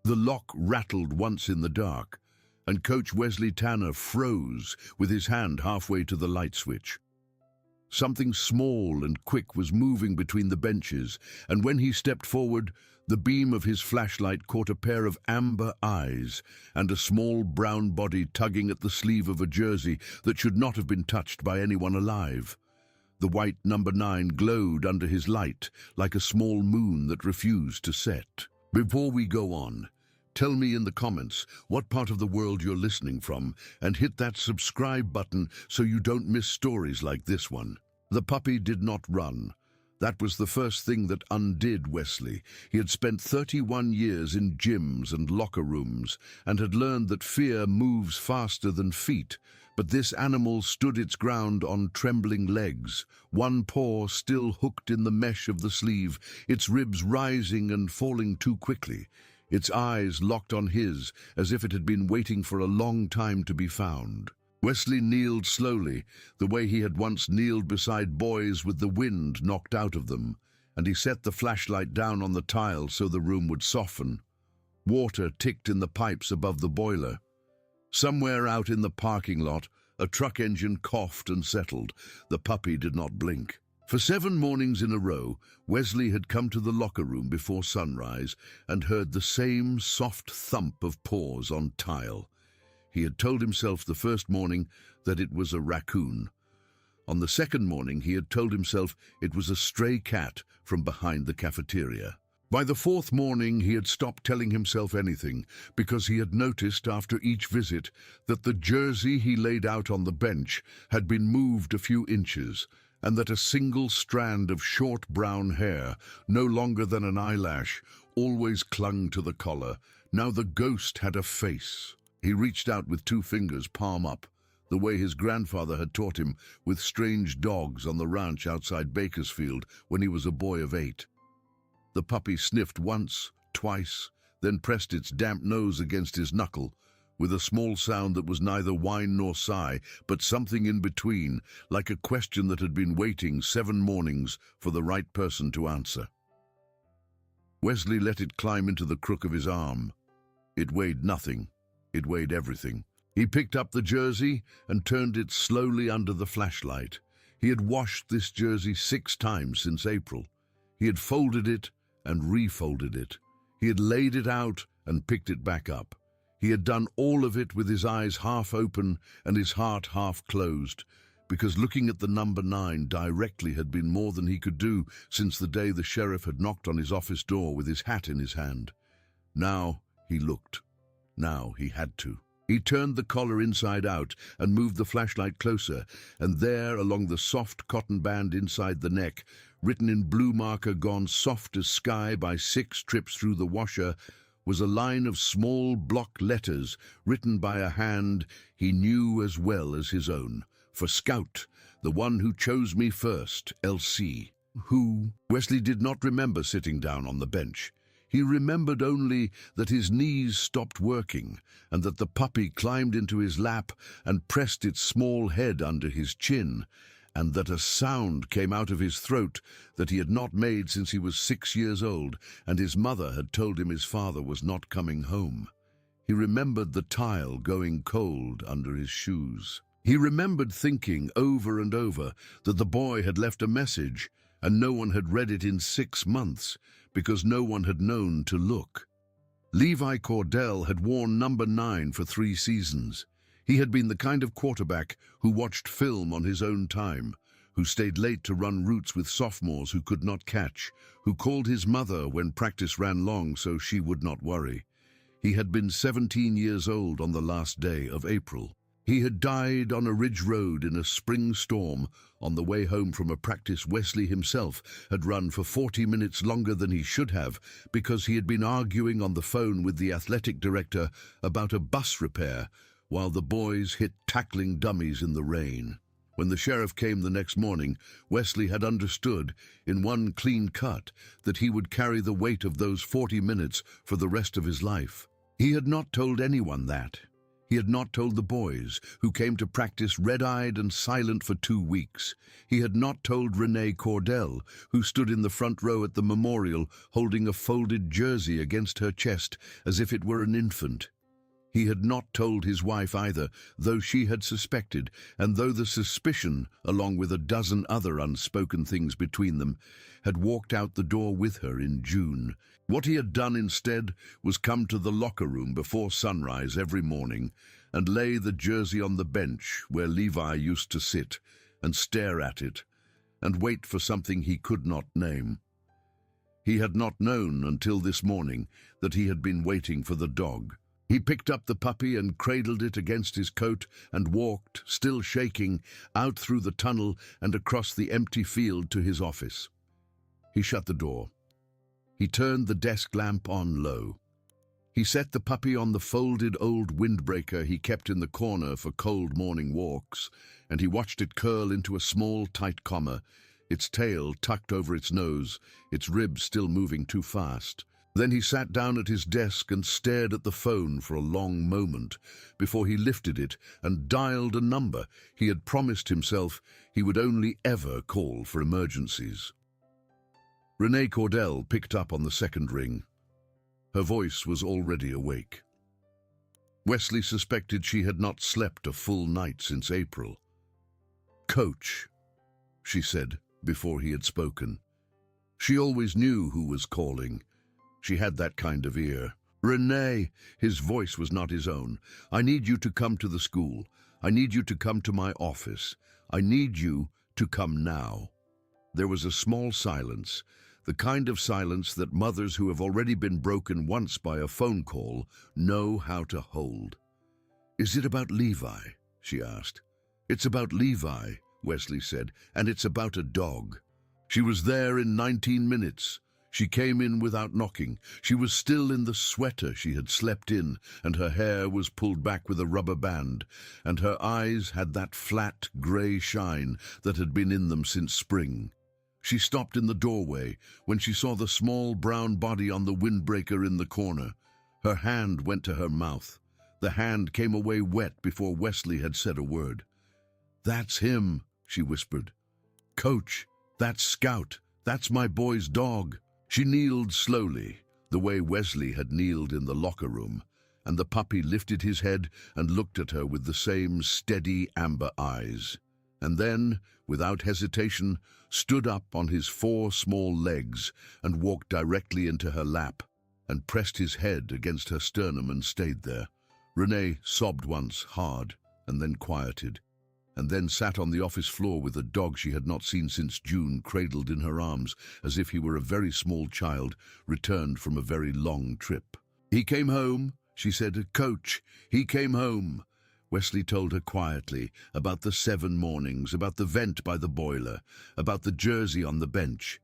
The lock rattled once in the dark, and Coach Wesley Tanner froze with his hand halfway to the light switch. Something small and quick was moving between the benches, and when he stepped forward, the beam of his flashlight caught a pair of amber eyes and a small brown body tugging at the sleeve of a jersey that should not have been touched by anyone alive. The white number 9 glowed under his light like a small moon that refused to set. Before we go on, tell me in the comments what part of the world you're listening from, and hit that subscribe button so you don't miss stories like this one. The puppy did not run. That was the first thing that undid Wesley. He had spent 31 years in gyms and locker rooms and had learned that fear moves faster than feet, but this animal stood its ground on trembling legs, one paw still hooked in the mesh of the sleeve, its ribs rising and falling too quickly. Its eyes locked on his, as if it had been waiting for a long time to be found. Wesley kneeled slowly, the way he had once kneeled beside boys with the wind knocked out of them, and he set the flashlight down on the tile so the room would soften. Water ticked in the pipes above the boiler. Somewhere out in the parking lot, a truck engine coughed and settled. The puppy did not blink. For 7 mornings in a row, Wesley had come to the locker room before sunrise and heard the same soft thump of paws on tile. He had told himself the first morning that it was a raccoon. On the second morning, he had told himself it was a stray cat from behind the cafeteria. By the 4th morning, he had stopped telling himself anything because he had noticed after each visit that the jersey he laid out on the bench had been moved a few inches, and that a single strand of short brown hair, no longer than an eyelash, always clung to the collar. Now the ghost had a face. He reached out with 2 fingers, palm up, the way his grandfather had taught him with strange dogs on the ranch outside Bakersfield when he was a boy of 8. The puppy sniffed once, twice, then pressed its damp nose against his knuckle, with a small sound that was neither whine nor sigh, but something in between, like a question that had been waiting 7 mornings for the right person to answer. Wesley let it climb into the crook of his arm. It weighed nothing. It weighed everything. He picked up the jersey and turned it slowly under the flashlight. He had washed this jersey 6 times since April. He had folded it and refolded it. He had laid it out and picked it back up. He had done all of it with his eyes half open and his heart half closed, because looking at the number 9 directly had been more than he could do since the day the sheriff had knocked on his office door with his hat in his hand. Now he looked. Now he had to. He turned the collar inside out and moved the flashlight closer, and there, along the soft cotton band inside the neck, written in blue marker gone soft as sky by 6 trips through the washer, was a line of small block letters written by a hand he knew as well as his own. For Scout, the one who chose me first, LC. Who? Wesley did not remember sitting down on the bench. He remembered only that his knees stopped working and that the puppy climbed into his lap and pressed its small head under his chin, and that a sound came out of his throat that he had not made since he was 6 years old, and his mother had told him his father was not coming home. He remembered the tile going cold under his shoes. He remembered thinking over and over that the boy had left a message, and no one had read it in 6 months because no one had known to look. Levi Cordell had worn number 9 for 3 seasons. He had been the kind of quarterback who watched film on his own time, who stayed late to run routes with sophomores who could not catch, who called his mother when practice ran long so she would not worry. He had been 17 years old on the last day of April. He had died on a ridge road in a spring storm on the way home from a practice Wesley himself had run for 40 minutes longer than he should have because he had been arguing on the phone with the athletic director about a bus repair while the boys hit tackling dummies in the rain. When the sheriff came the next morning, Wesley had understood, in one clean cut, that he would carry the weight of those 40 minutes for the rest of his life. He had not told anyone that. He had not told the boys, who came to practice red-eyed and silent for 2 weeks. He had not told Renee Cordell, who stood in the front row at the memorial holding a folded jersey against her chest as if it were an infant. He had not told his wife either, though she had suspected, and though the suspicion, along with a dozen other unspoken things between them, had walked out the door with her in June. What he had done instead was come to the locker room before sunrise every morning and lay the jersey on the bench where Levi used to sit and stare at it and wait for something he could not name. He had not known until this morning that he had been waiting for the dog. He picked up the puppy and cradled it against his coat and walked, still shaking, out through the tunnel and across the empty field to his office. He shut the door. He turned the desk lamp on low. He set the puppy on the folded old windbreaker he kept in the corner for cold morning walks, and he watched it curl into a small, tight comma, its tail tucked over its nose, its ribs still moving too fast. Then he sat down at his desk and stared at the phone for a long moment before he lifted it and dialed a number he had promised himself he would only ever call for emergencies. Renee Cordell picked up on the second ring. Her voice was already awake. Wesley suspected she had not slept a full night since April. "Coach," she said before he had spoken. She always knew who was calling. She had that kind of ear. "Renee," his voice was not his own. "I need you to come to the school. I need you to come to my office. I need you to come now." There was a small silence, the kind of silence that mothers who have already been broken once by a phone call know how to hold. "Is it about Levi?" she asked. "It's about Levi," Wesley said, "and it's about a dog." She was there in 19 minutes. She came in without knocking. She was still in the sweater she had slept in, and her hair was pulled back with a rubber band, and her eyes had that flat, grey shine that had been in them since spring. She stopped in the doorway when she saw the small brown body on the windbreaker in the corner. Her hand went to her mouth. The hand came away wet before Wesley had said a word. "That's him," she whispered. "Coach, that's Scout. That's my boy's dog." She kneeled slowly, the way Wesley had kneeled in the locker room, and the puppy lifted his head and looked at her with the same steady amber eyes, and then, without hesitation, stood up on his 4 small legs and walked directly into her lap and pressed his head against her sternum and stayed there. Renee sobbed once, hard, and then quieted, and then sat on the office floor with a dog she had not seen since June cradled in her arms as if he were a very small child returned from a very long trip. "He came home," she said. "Coach, he came home." Wesley told her quietly about the 7 mornings, about the vent by the boiler, about the jersey on the bench.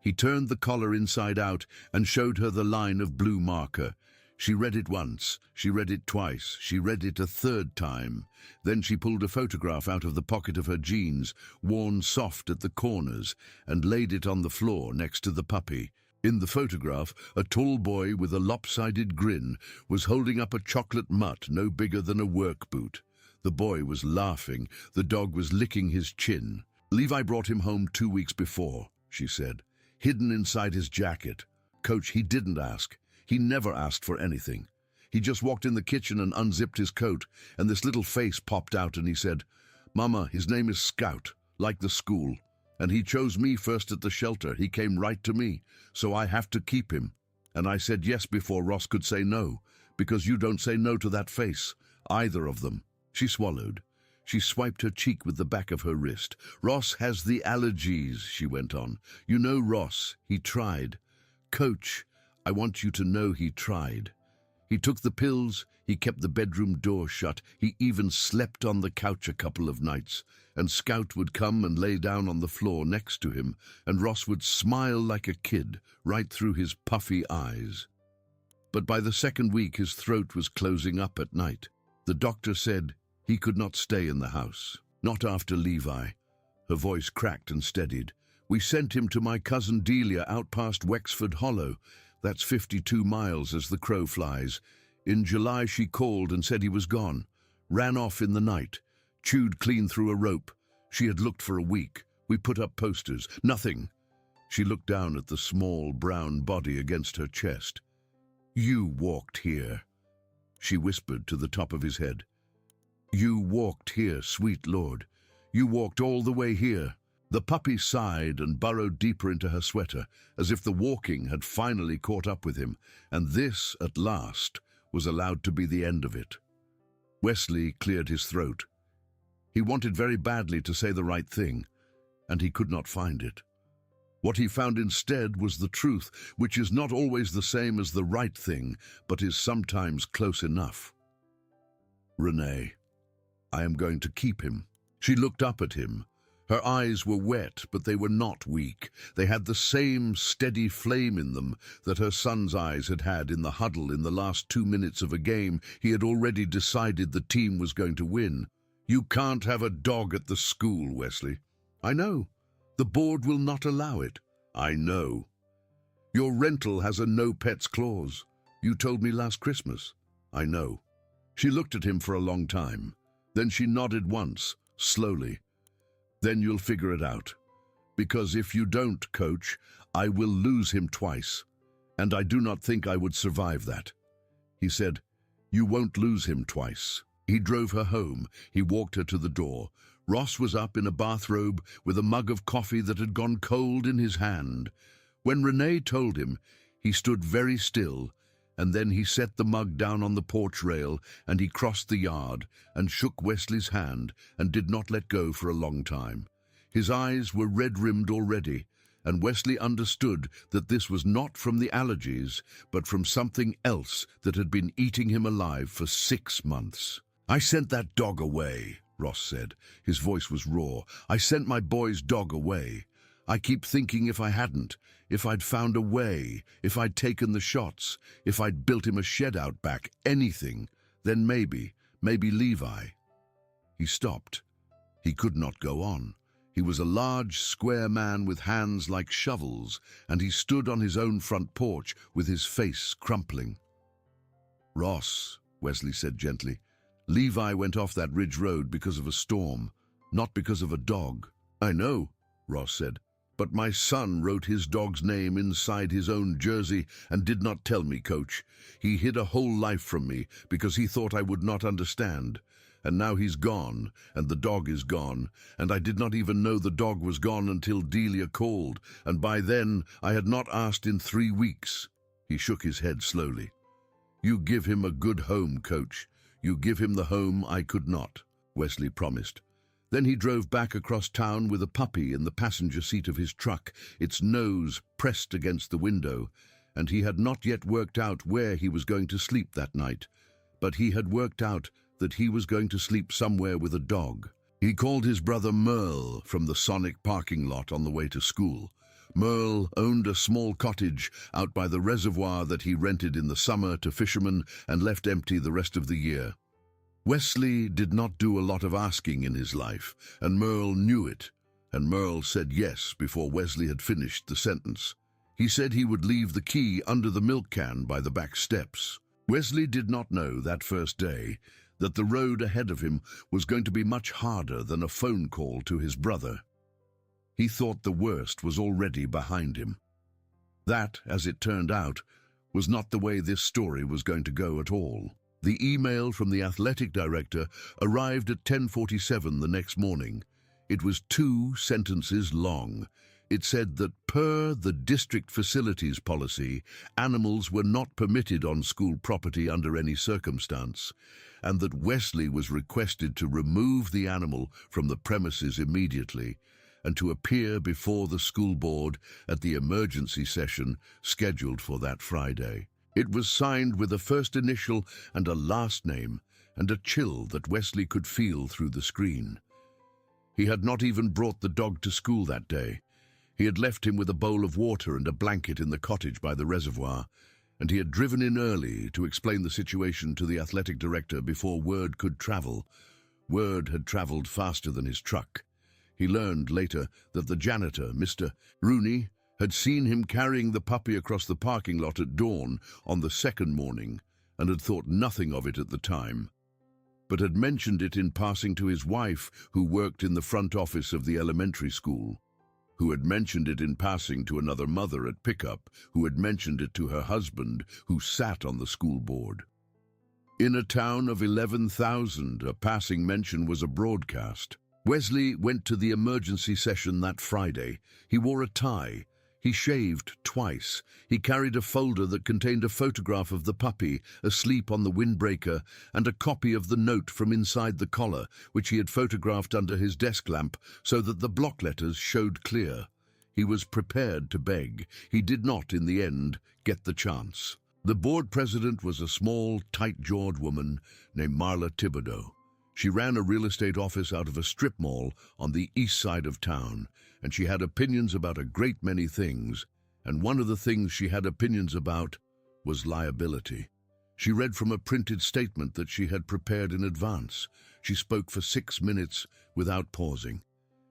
He turned the collar inside out and showed her the line of blue marker. She read it once, she read it twice, she read it a 3rd time. Then she pulled a photograph out of the pocket of her jeans, worn soft at the corners, and laid it on the floor next to the puppy. In the photograph, a tall boy with a lopsided grin was holding up a chocolate mutt no bigger than a work boot. The boy was laughing, the dog was licking his chin. "Levi brought him home 2 weeks before," she said, "hidden inside his jacket. Coach, he didn't ask. He never asked for anything. He just walked in the kitchen and unzipped his coat, and this little face popped out and he said, 'Mama, his name is Scout, like the school. And he chose me first at the shelter. He came right to me, so I have to keep him. And I said yes before Ross could say no, because you don't say no to that face, either of them.'" She swallowed. She swiped her cheek with the back of her wrist. "Ross has the allergies," she went on. "You know Ross, he tried. Coach, I want you to know he tried. He took the pills, he kept the bedroom door shut, he even slept on the couch a couple of nights, and Scout would come and lay down on the floor next to him, and Ross would smile like a kid right through his puffy eyes. But by the 2nd week his throat was closing up at night. The doctor said he could not stay in the house, not after Levi." Her voice cracked and steadied. "We sent him to my cousin Delia out past Wexford Hollow. That's 52 miles as the crow flies. In July she called and said he was gone. Ran off in the night. Chewed clean through a rope. She had looked for a week. We put up posters. Nothing. She looked down at the small brown body against her chest. You walked here, she whispered to the top of his head. You walked here, sweet Lord. You walked all the way here. The puppy sighed and burrowed deeper into her sweater, as if the walking had finally caught up with him, and this, at last, was allowed to be the end of it. Wesley cleared his throat. He wanted very badly to say the right thing, and he could not find it. What he found instead was the truth, which is not always the same as the right thing, but is sometimes close enough. Renee, I am going to keep him. She looked up at him. Her eyes were wet, but they were not weak. They had the same steady flame in them that her son's eyes had had in the huddle in the last 2 minutes of a game he had already decided the team was going to win. You can't have a dog at the school, Wesley. I know. The board will not allow it. I know. Your rental has a no-pets clause. You told me last Christmas. I know. She looked at him for a long time. Then she nodded once, slowly. Then you'll figure it out. Because if you don't, Coach, I will lose him twice. And I do not think I would survive that. He said, You won't lose him twice. He drove her home. He walked her to the door. Ross was up in a bathrobe with a mug of coffee that had gone cold in his hand. When Renee told him, he stood very still, and then he set the mug down on the porch rail, and he crossed the yard and shook Wesley's hand and did not let go for a long time. His eyes were red-rimmed already, and Wesley understood that this was not from the allergies, but from something else that had been eating him alive for 6 months. I sent that dog away, Ross said. His voice was raw. I sent my boy's dog away. I keep thinking if I hadn't, if I'd found a way, if I'd taken the shots, if I'd built him a shed out back, anything, then maybe Levi. He stopped. He could not go on. He was a large, square man with hands like shovels, and he stood on his own front porch with his face crumpling. Ross, Wesley said gently, Levi went off that ridge road because of a storm, not because of a dog. I know, Ross said, but my son wrote his dog's name inside his own jersey and did not tell me, Coach. He hid a whole life from me because he thought I would not understand. And now he's gone, and the dog is gone, and I did not even know the dog was gone until Delia called, and by then I had not asked in 3 weeks. He shook his head slowly. You give him a good home, Coach. You give him the home I could not, Wesley promised. Then he drove back across town with a puppy in the passenger seat of his truck, its nose pressed against the window, and he had not yet worked out where he was going to sleep that night, but he had worked out that he was going to sleep somewhere with a dog. He called his brother Merle from the Sonic parking lot on the way to school. Merle owned a small cottage out by the reservoir that he rented in the summer to fishermen and left empty the rest of the year. Wesley did not do a lot of asking in his life, and Merle knew it, and Merle said yes before Wesley had finished the sentence. He said he would leave the key under the milk can by the back steps. Wesley did not know that first day that the road ahead of him was going to be much harder than a phone call to his brother. He thought the worst was already behind him. That, as it turned out, was not the way this story was going to go at all. The email from the athletic director arrived at 10:47 the next morning. It was 2 sentences long. It said that per the district facilities policy, animals were not permitted on school property under any circumstance, and that Wesley was requested to remove the animal from the premises immediately and to appear before the school board at the emergency session scheduled for that Friday. It was signed with a first initial and a last name, and a chill that Wesley could feel through the screen. He had not even brought the dog to school that day. He had left him with a bowl of water and a blanket in the cottage by the reservoir, and he had driven in early to explain the situation to the athletic director before word could travel. Word had traveled faster than his truck. He learned later that the janitor, Mr. Rooney, had seen him carrying the puppy across the parking lot at dawn on the second morning and had thought nothing of it at the time. but had mentioned it in passing to his wife, who worked in the front office of the elementary school, who had mentioned it in passing to another mother at pickup, who had mentioned it to her husband, who sat on the school board. In a town of 11,000, a passing mention was a broadcast. Wesley went to the emergency session that Friday. He wore a tie. He shaved twice. He carried a folder that contained a photograph of the puppy asleep on the windbreaker and a copy of the note from inside the collar, which he had photographed under his desk lamp so that the block letters showed clear. He was prepared to beg. He did not, in the end, get the chance. The board president was a small, tight-jawed woman named Marla Thibodeau. She ran a real estate office out of a strip mall on the east side of town, and she had opinions about a great many things, and one of the things she had opinions about was liability. She read from a printed statement that she had prepared in advance. She spoke for 6 minutes without pausing.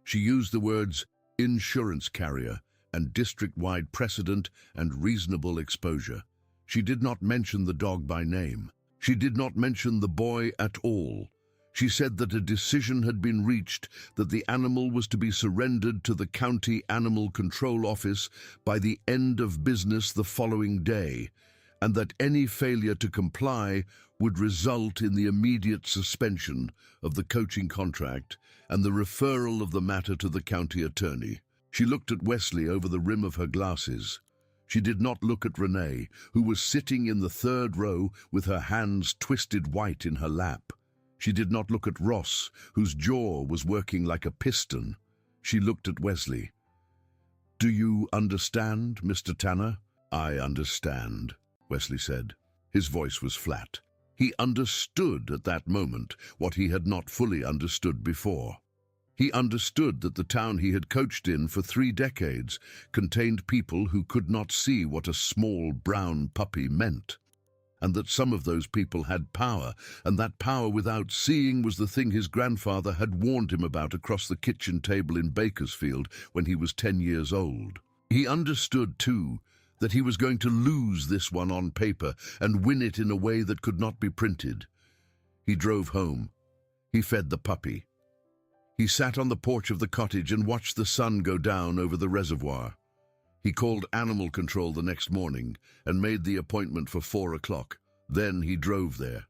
She used the words insurance carrier and district-wide precedent and reasonable exposure. She did not mention the dog by name. She did not mention the boy at all. She said that a decision had been reached that the animal was to be surrendered to the county animal control office by the end of business the following day, and that any failure to comply would result in the immediate suspension of the coaching contract and the referral of the matter to the county attorney. She looked at Wesley over the rim of her glasses. She did not look at Renee, who was sitting in the third row with her hands twisted white in her lap. She did not look at Ross, whose jaw was working like a piston. She looked at Wesley. "Do you understand, Mr. Tanner?" "I understand," Wesley said. His voice was flat. He understood at that moment what he had not fully understood before. He understood that the town he had coached in for 3 decades contained people who could not see what a small brown puppy meant, and that some of those people had power, and that power without seeing was the thing his grandfather had warned him about across the kitchen table in Bakersfield when he was 10 years old. He understood, too, that he was going to lose this one on paper and win it in a way that could not be printed. He drove home. He fed the puppy. He sat on the porch of the cottage and watched the sun go down over the reservoir. He called animal control the next morning and made the appointment for 4 o'clock. Then he drove there.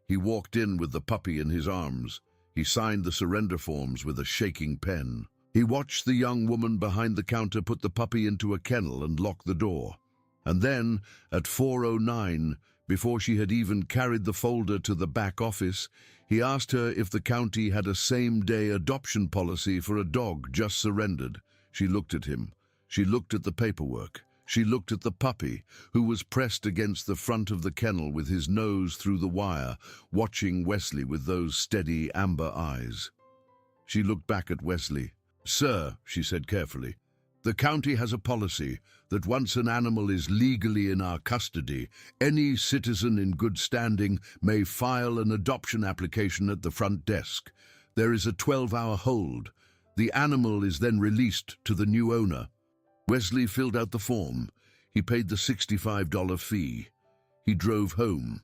He walked in with the puppy in his arms. He signed the surrender forms with a shaking pen. He watched the young woman behind the counter put the puppy into a kennel and lock the door. And then, at 4:09, before she had even carried the folder to the back office, he asked her if the county had a same-day adoption policy for a dog just surrendered. She looked at him. She looked at the paperwork. She looked at the puppy, who was pressed against the front of the kennel with his nose through the wire, watching Wesley with those steady amber eyes. She looked back at Wesley. "Sir," she said carefully, "the county has a policy that once an animal is legally in our custody, any citizen in good standing may file an adoption application at the front desk. There is a 12-hour hold. The animal is then released to the new owner." Wesley filled out the form. He paid the $65 fee. He drove home.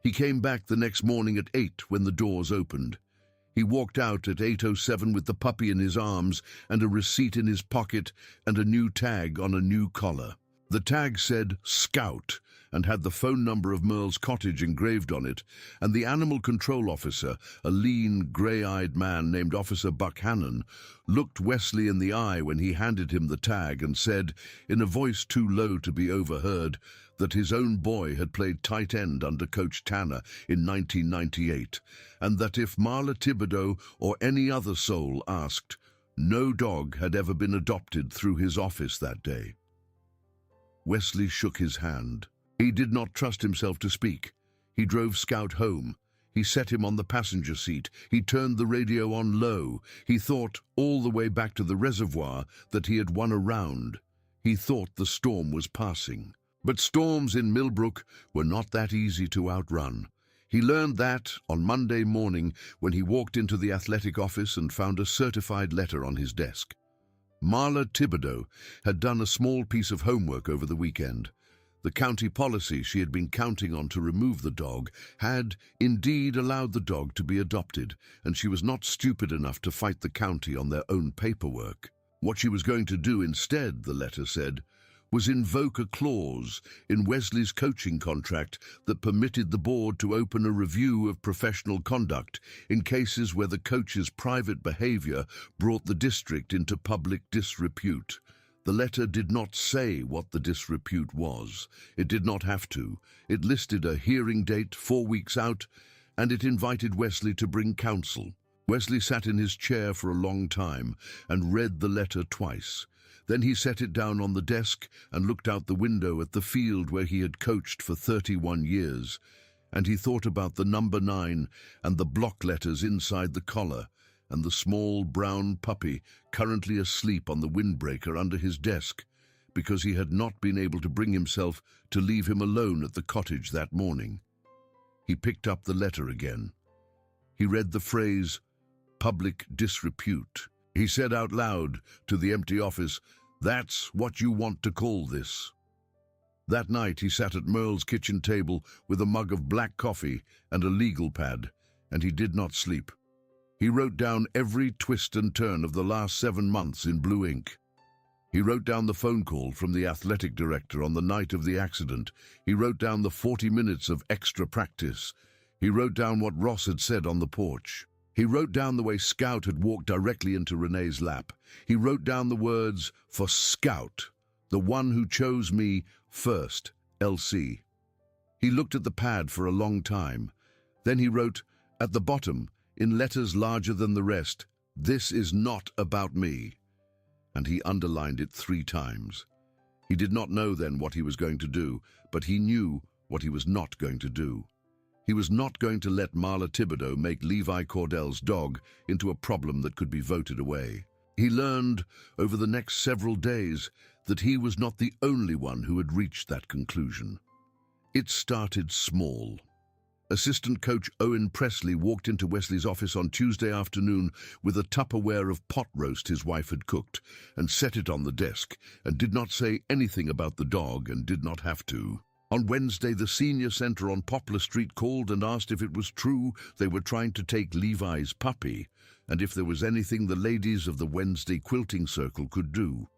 He came back the next morning at 8 when the doors opened. He walked out at 8:07 with the puppy in his arms and a receipt in his pocket and a new tag on a new collar. The tag said Scout and had the phone number of Merle's cottage engraved on it, and the animal control officer, a lean, grey-eyed man named Officer Buck Hannon, looked Wesley in the eye when he handed him the tag and said, in a voice too low to be overheard, that his own boy had played tight end under Coach Tanner in 1998, and that if Marla Thibodeau or any other soul asked, no dog had ever been adopted through his office that day. Wesley shook his hand. He did not trust himself to speak. He drove Scout home. He set him on the passenger seat. He turned the radio on low. He thought, all the way back to the reservoir, that he had won a round. He thought the storm was passing. But storms in Millbrook were not that easy to outrun. He learned that on Monday morning when he walked into the athletic office and found a certified letter on his desk. Marla Thibodeau had done a small piece of homework over the weekend. The county policy she had been counting on to remove the dog had indeed allowed the dog to be adopted, and she was not stupid enough to fight the county on their own paperwork. What she was going to do instead, the letter said, was invoke a clause in Wesley's coaching contract that permitted the board to open a review of professional conduct in cases where the coach's private behavior brought the district into public disrepute. The letter did not say what the disrepute was. It did not have to. It listed a hearing date 4 weeks out, and it invited Wesley to bring counsel. Wesley sat in his chair for a long time and read the letter twice. Then he set it down on the desk and looked out the window at the field where he had coached for 31 years, and he thought about the number 9 and the block letters inside the collar, and the small brown puppy currently asleep on the windbreaker under his desk, because he had not been able to bring himself to leave him alone at the cottage that morning. He picked up the letter again. He read the phrase, "public disrepute." He said out loud to the empty office, "That's what you want to call this." That night he sat at Merle's kitchen table with a mug of black coffee and a legal pad, and he did not sleep. He wrote down every twist and turn of the last 7 months in blue ink. He wrote down the phone call from the athletic director on the night of the accident. He wrote down the 40 minutes of extra practice. He wrote down what Ross had said on the porch. He wrote down the way Scout had walked directly into Renee's lap. He wrote down the words for Scout, the one who chose me first, LC. He looked at the pad for a long time. Then he wrote, at the bottom, in letters larger than the rest, "This is not about me." And he underlined it 3 times. He did not know then what he was going to do, but he knew what he was not going to do. He was not going to let Marla Thibodeau make Levi Cordell's dog into a problem that could be voted away. He learned over the next several days that he was not the only one who had reached that conclusion. It started small. Assistant coach Owen Presley walked into Wesley's office on Tuesday afternoon with a Tupperware of pot roast his wife had cooked and set it on the desk, and did not say anything about the dog and did not have to. On Wednesday, the senior center on Poplar Street called and asked if it was true they were trying to take Levi's puppy, and if there was anything the ladies of the Wednesday quilting circle could do.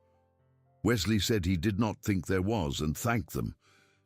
Wesley said he did not think there was and thanked them.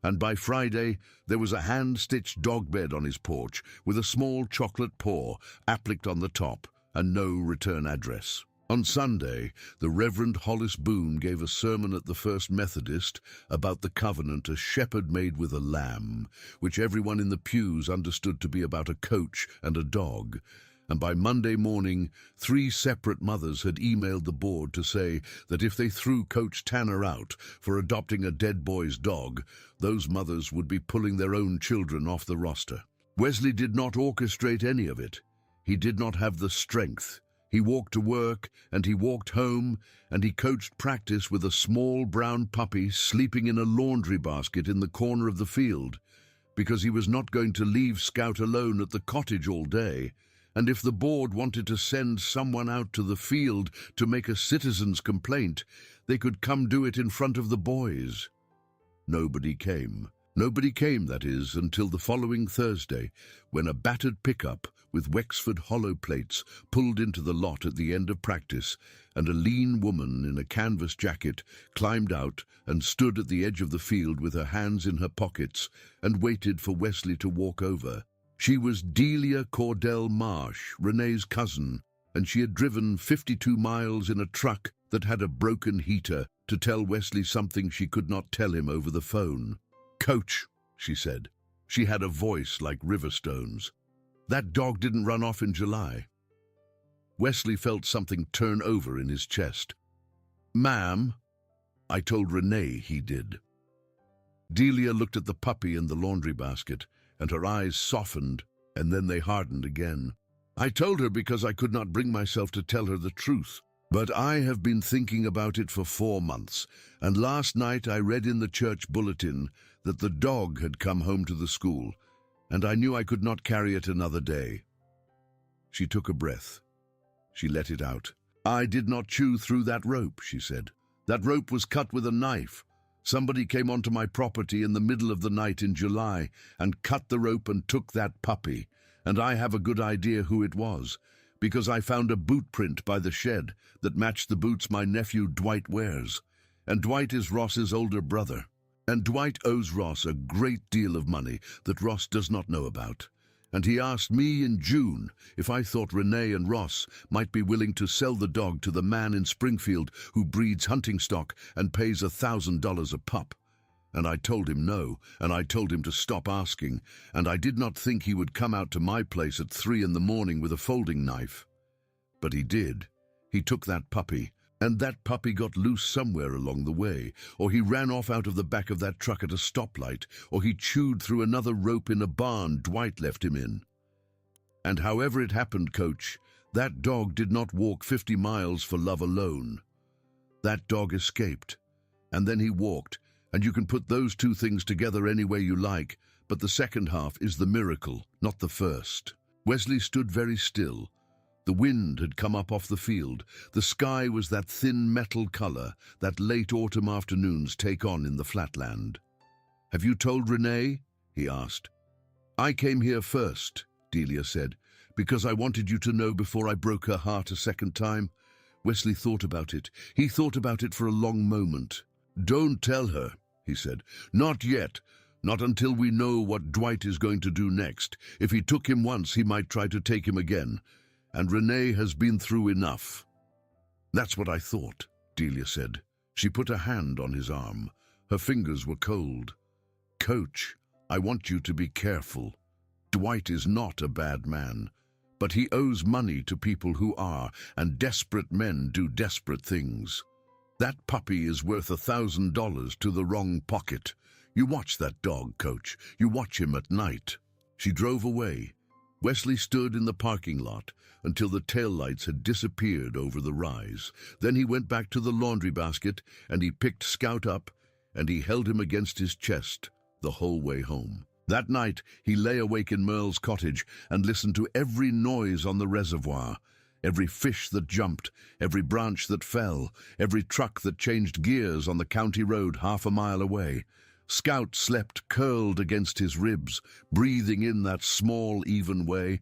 And by Friday, there was a hand-stitched dog bed on his porch with a small chocolate paw appliqued on the top and no return address. On Sunday, the Reverend Hollis Boone gave a sermon at the First Methodist about the covenant a shepherd made with a lamb, which everyone in the pews understood to be about a coach and a dog. And by Monday morning, 3 separate mothers had emailed the board to say that if they threw Coach Tanner out for adopting a dead boy's dog, those mothers would be pulling their own children off the roster. Wesley did not orchestrate any of it. He did not have the strength. He walked to work, and he walked home, and he coached practice with a small brown puppy sleeping in a laundry basket in the corner of the field, because he was not going to leave Scout alone at the cottage all day. And if the board wanted to send someone out to the field to make a citizen's complaint, they could come do it in front of the boys. Nobody came. Nobody came, that is, until the following Thursday, when a battered pickup with Wexford hollow plates pulled into the lot at the end of practice, and a lean woman in a canvas jacket climbed out and stood at the edge of the field with her hands in her pockets and waited for Wesley to walk over. She was Delia Cordell Marsh, Renee's cousin, and she had driven 52 miles in a truck that had a broken heater to tell Wesley something she could not tell him over the phone. "Coach," she said. She had a voice like Riverstone's. "That dog didn't run off in July." Wesley felt something turn over in his chest. "Ma'am," I told Renee he did. Delia looked at the puppy in the laundry basket, and her eyes softened, and then they hardened again. "I told her because I could not bring myself to tell her the truth. But I have been thinking about it for 4 months, and last night I read in the church bulletin that the dog had come home to the school, and I knew I could not carry it another day." She took a breath. She let it out. "I did not chew through that rope," she said. "That rope was cut with a knife. Somebody came onto my property in the middle of the night in July and cut the rope and took that puppy, and I have a good idea who it was, because I found a boot print by the shed that matched the boots my nephew Dwight wears. And Dwight is Ross's older brother. And Dwight owes Ross a great deal of money that Ross does not know about. And he asked me in June if I thought Renee and Ross might be willing to sell the dog to the man in Springfield who breeds hunting stock and pays $1,000 a pup. And I told him no, and I told him to stop asking, and I did not think he would come out to my place at 3 in the morning with a folding knife. But he did. He took that puppy, and that puppy got loose somewhere along the way, or he ran off out of the back of that truck at a stoplight, or he chewed through another rope in a barn Dwight left him in. And however it happened, Coach, that dog did not walk 50 miles for love alone. That dog escaped, and then he walked, and you can put those two things together any way you like, but the second half is the miracle, not the first. Wesley stood very still. The wind had come up off the field. The sky was that thin metal color that late autumn afternoons take on in the flatland. "Have you told Renee?" he asked. "I came here first," Delia said, "because I wanted you to know before I broke her heart a second time." Wesley thought about it. He thought about it for a long moment. "Don't tell her," he said. "Not yet. Not until we know what Dwight is going to do next. If he took him once, he might try to take him again. And Renee has been through enough." "That's what I thought," Delia said. She put a hand on his arm. Her fingers were cold. "Coach, I want you to be careful. Dwight is not a bad man, but he owes money to people who are, and desperate men do desperate things. That puppy is worth $1,000 to the wrong pocket. You watch that dog, Coach. You watch him at night." She drove away. Wesley stood in the parking lot until the taillights had disappeared over the rise. Then he went back to the laundry basket, and he picked Scout up, and he held him against his chest the whole way home. That night, he lay awake in Merle's cottage and listened to every noise on the reservoir, every fish that jumped, every branch that fell, every truck that changed gears on the county road half a mile away. Scout slept curled against his ribs, breathing in that small, even way,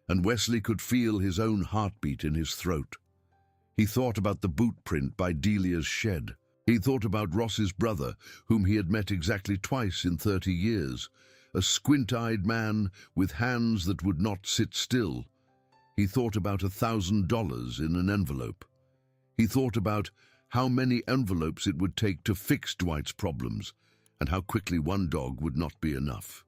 and Wesley could feel his own heartbeat in his throat. He thought about the boot print by Delia's shed. He thought about Ross's brother, whom he had met exactly twice in 30 years, a squint-eyed man with hands that would not sit still. He thought about $1,000 in an envelope. He thought about how many envelopes it would take to fix Dwight's problems, and how quickly one dog would not be enough.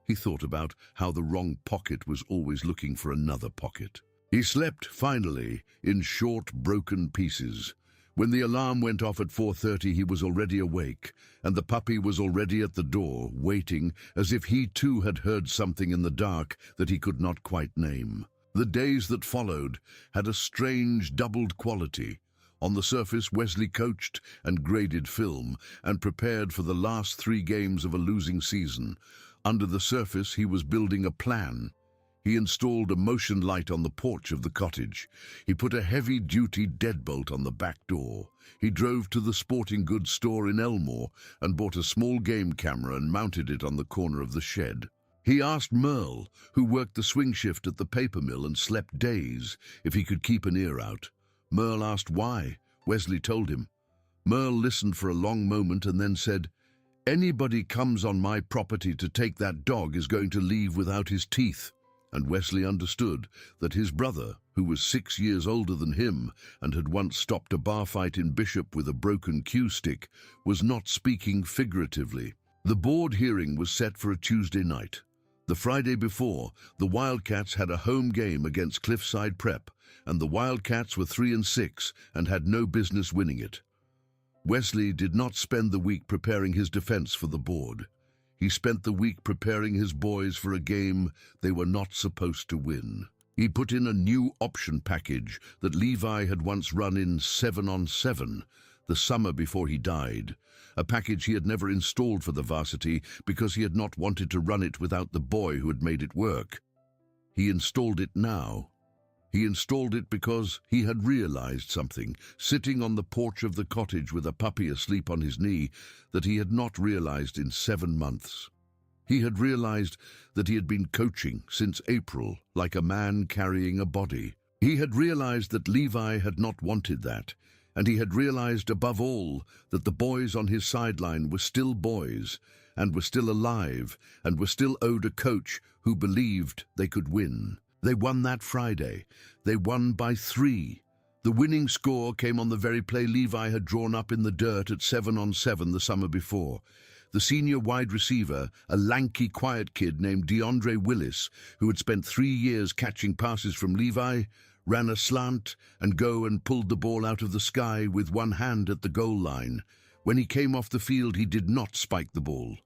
He thought about how the wrong pocket was always looking for another pocket. He slept, finally, in short, broken pieces. When the alarm went off at 4:30, he was already awake, and the puppy was already at the door, waiting, as if he too had heard something in the dark that he could not quite name. The days that followed had a strange, doubled quality. On the surface, Wesley coached and graded film and prepared for the last 3 games of a losing season. Under the surface, he was building a plan. He installed a motion light on the porch of the cottage. He put a heavy-duty deadbolt on the back door. He drove to the sporting goods store in Elmore and bought a small game camera and mounted it on the corner of the shed. He asked Merle, who worked the swing shift at the paper mill and slept days, if he could keep an ear out. Merle asked why. Wesley told him. Merle listened for a long moment and then said, "Anybody comes on my property to take that dog is going to leave without his teeth." And Wesley understood that his brother, who was 6 years older than him and had once stopped a bar fight in Bishop with a broken cue stick, was not speaking figuratively. The board hearing was set for a Tuesday night. The Friday before, the Wildcats had a home game against Cliffside Prep, and the Wildcats were 3-6 and had no business winning it. Wesley did not spend the week preparing his defense for the board. He spent the week preparing his boys for a game they were not supposed to win. He put in a new option package that Levi had once run in 7-on-7, the summer before he died, a package he had never installed for the varsity because he had not wanted to run it without the boy who had made it work. He installed it now. He installed it because he had realized something, sitting on the porch of the cottage with a puppy asleep on his knee, that he had not realized in 7 months. He had realized that he had been coaching since April, like a man carrying a body. He had realized that Levi had not wanted that, and he had realized above all that the boys on his sideline were still boys, and were still alive, and were still owed a coach who believed they could win. They won that Friday. They won by 3. The winning score came on the very play Levi had drawn up in the dirt at 7-on-7 the summer before. The senior wide receiver, a lanky, quiet kid named DeAndre Willis, who had spent 3 years catching passes from Levi, ran a slant and pulled the ball out of the sky with one hand at the goal line. When he came off the field, he did not spike the ball.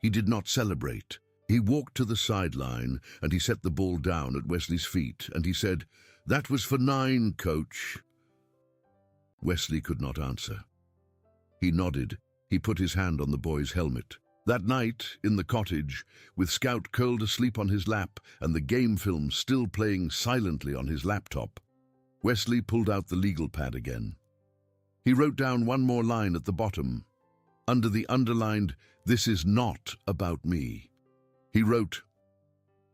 He did not celebrate. He walked to the sideline and he set the ball down at Wesley's feet and he said, "That was for 9, coach." Wesley could not answer. He nodded. He put his hand on the boy's helmet. That night, in the cottage, with Scout curled asleep on his lap and the game film still playing silently on his laptop, Wesley pulled out the legal pad again. He wrote down one more line at the bottom. Under the underlined, "This is not about me," he wrote,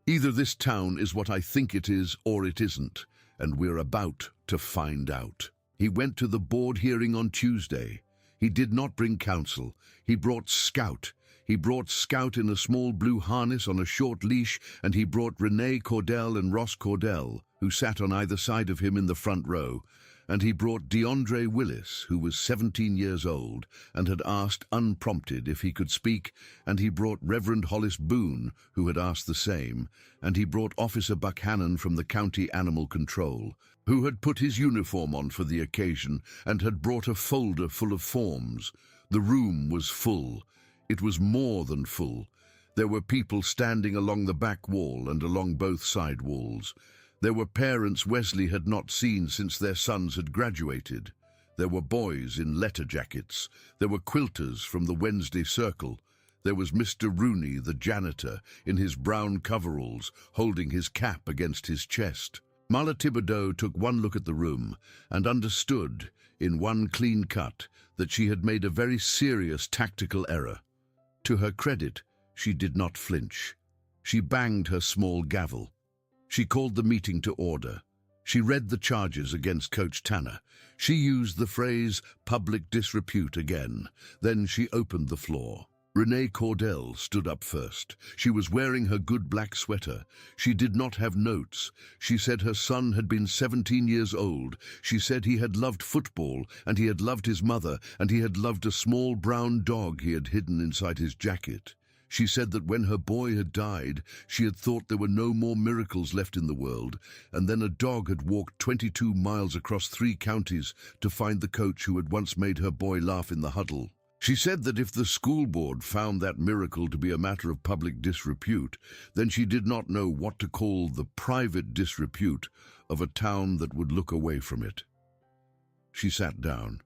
"Either this town is what I think it is or it isn't, and we're about to find out." He went to the board hearing on Tuesday. He did not bring counsel. He brought Scout. He brought Scout in a small blue harness on a short leash, and he brought Renee Cordell and Ross Cordell, who sat on either side of him in the front row, and he brought DeAndre Willis, who was 17 years old and had asked unprompted if he could speak, and he brought Reverend Hollis Boone, who had asked the same, and he brought Officer Buckhannon from the County Animal Control, who had put his uniform on for the occasion and had brought a folder full of forms. The room was full. It was more than full. There were people standing along the back wall and along both side walls. There were parents Wesley had not seen since their sons had graduated. There were boys in letter jackets. There were quilters from the Wednesday Circle. There was Mr. Rooney, the janitor, in his brown coveralls, holding his cap against his chest. Marla Thibodeau took one look at the room and understood, in one clean cut, that she had made a very serious tactical error. To her credit, she did not flinch. She banged her small gavel. She called the meeting to order. She read the charges against Coach Tanner. She used the phrase public disrepute again. Then she opened the floor. Renee Cordell stood up first. She was wearing her good black sweater. She did not have notes. She said her son had been 17 years old. She said he had loved football, and he had loved his mother, and he had loved a small brown dog he had hidden inside his jacket. She said that when her boy had died, she had thought there were no more miracles left in the world, and then a dog had walked 22 miles across 3 counties to find the coach who had once made her boy laugh in the huddle. She said that if the school board found that miracle to be a matter of public disrepute, then she did not know what to call the private disrepute of a town that would look away from it. She sat down.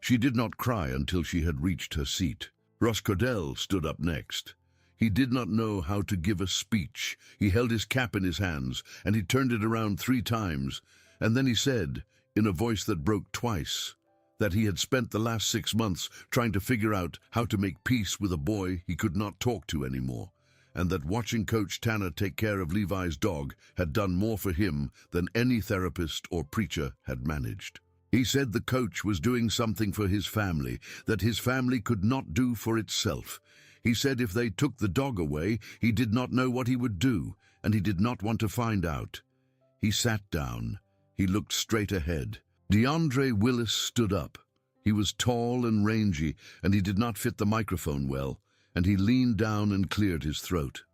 She did not cry until she had reached her seat. Ross Cordell stood up next. He did not know how to give a speech. He held his cap in his hands, and he turned it around 3 times, and then he said, in a voice that broke twice, that he had spent the last 6 months trying to figure out how to make peace with a boy he could not talk to anymore, and that watching Coach Tanner take care of Levi's dog had done more for him than any therapist or preacher had managed. He said the coach was doing something for his family that his family could not do for itself. He said if they took the dog away, he did not know what he would do, and he did not want to find out. He sat down. He looked straight ahead. DeAndre Willis stood up. He was tall and rangy, and he did not fit the microphone well, and he leaned down and cleared his throat.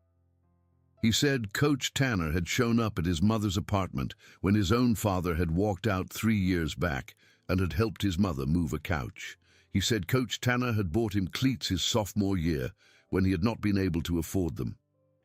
He said Coach Tanner had shown up at his mother's apartment when his own father had walked out 3 years back and had helped his mother move a couch. He said Coach Tanner had bought him cleats his sophomore year when he had not been able to afford them,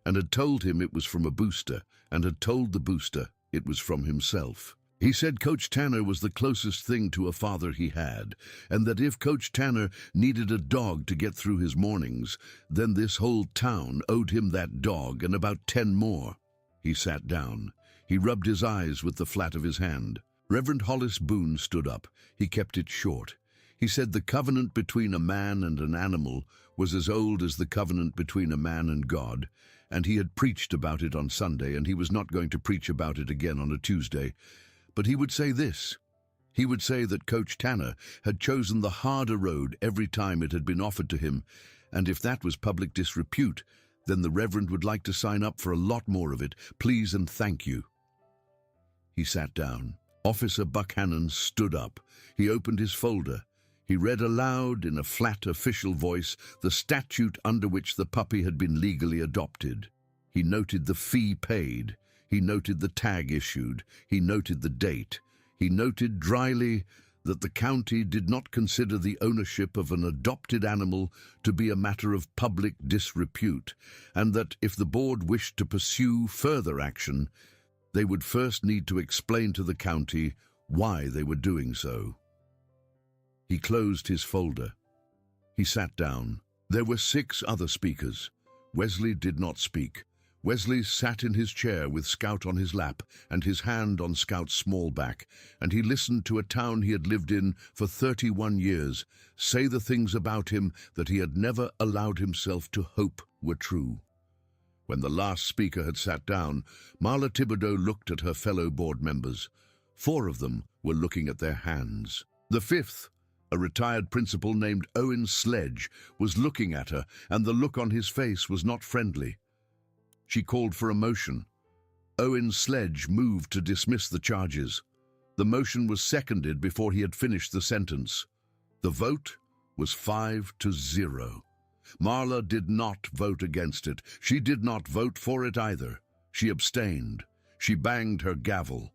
and had told him it was from a booster, and had told the booster it was from himself. He said Coach Tanner was the closest thing to a father he had, and that if Coach Tanner needed a dog to get through his mornings, then this whole town owed him that dog and about 10 more. He sat down. He rubbed his eyes with the flat of his hand. Reverend Hollis Boone stood up. He kept it short. He said the covenant between a man and an animal was as old as the covenant between a man and God, and he had preached about it on Sunday, and he was not going to preach about it again on a Tuesday. But he would say this. He would say that Coach Tanner had chosen the harder road every time it had been offered to him, and if that was public disrepute, then the Reverend would like to sign up for a lot more of it. Please and thank you. He sat down. Officer Buckhannon stood up. He opened his folder. He read aloud in a flat official voice the statute under which the puppy had been legally adopted. He noted the fee paid. He noted the tag issued. He noted the date. He noted dryly that the county did not consider the ownership of an adopted animal to be a matter of public disrepute, and that if the board wished to pursue further action, they would first need to explain to the county why they were doing so. He closed his folder. He sat down. There were 6 other speakers. Wesley did not speak. Wesley sat in his chair with Scout on his lap and his hand on Scout's small back, and he listened to a town he had lived in for 31 years say the things about him that he had never allowed himself to hope were true. When the last speaker had sat down, Marla Thibodeau looked at her fellow board members. 4 of them were looking at their hands. The 5th, a retired principal named Owen Sledge, was looking at her, and the look on his face was not friendly. She called for a motion. Owen Sledge moved to dismiss the charges. The motion was seconded before he had finished the sentence. The vote was 5-0. Marla did not vote against it. She did not vote for it either. She abstained. She banged her gavel.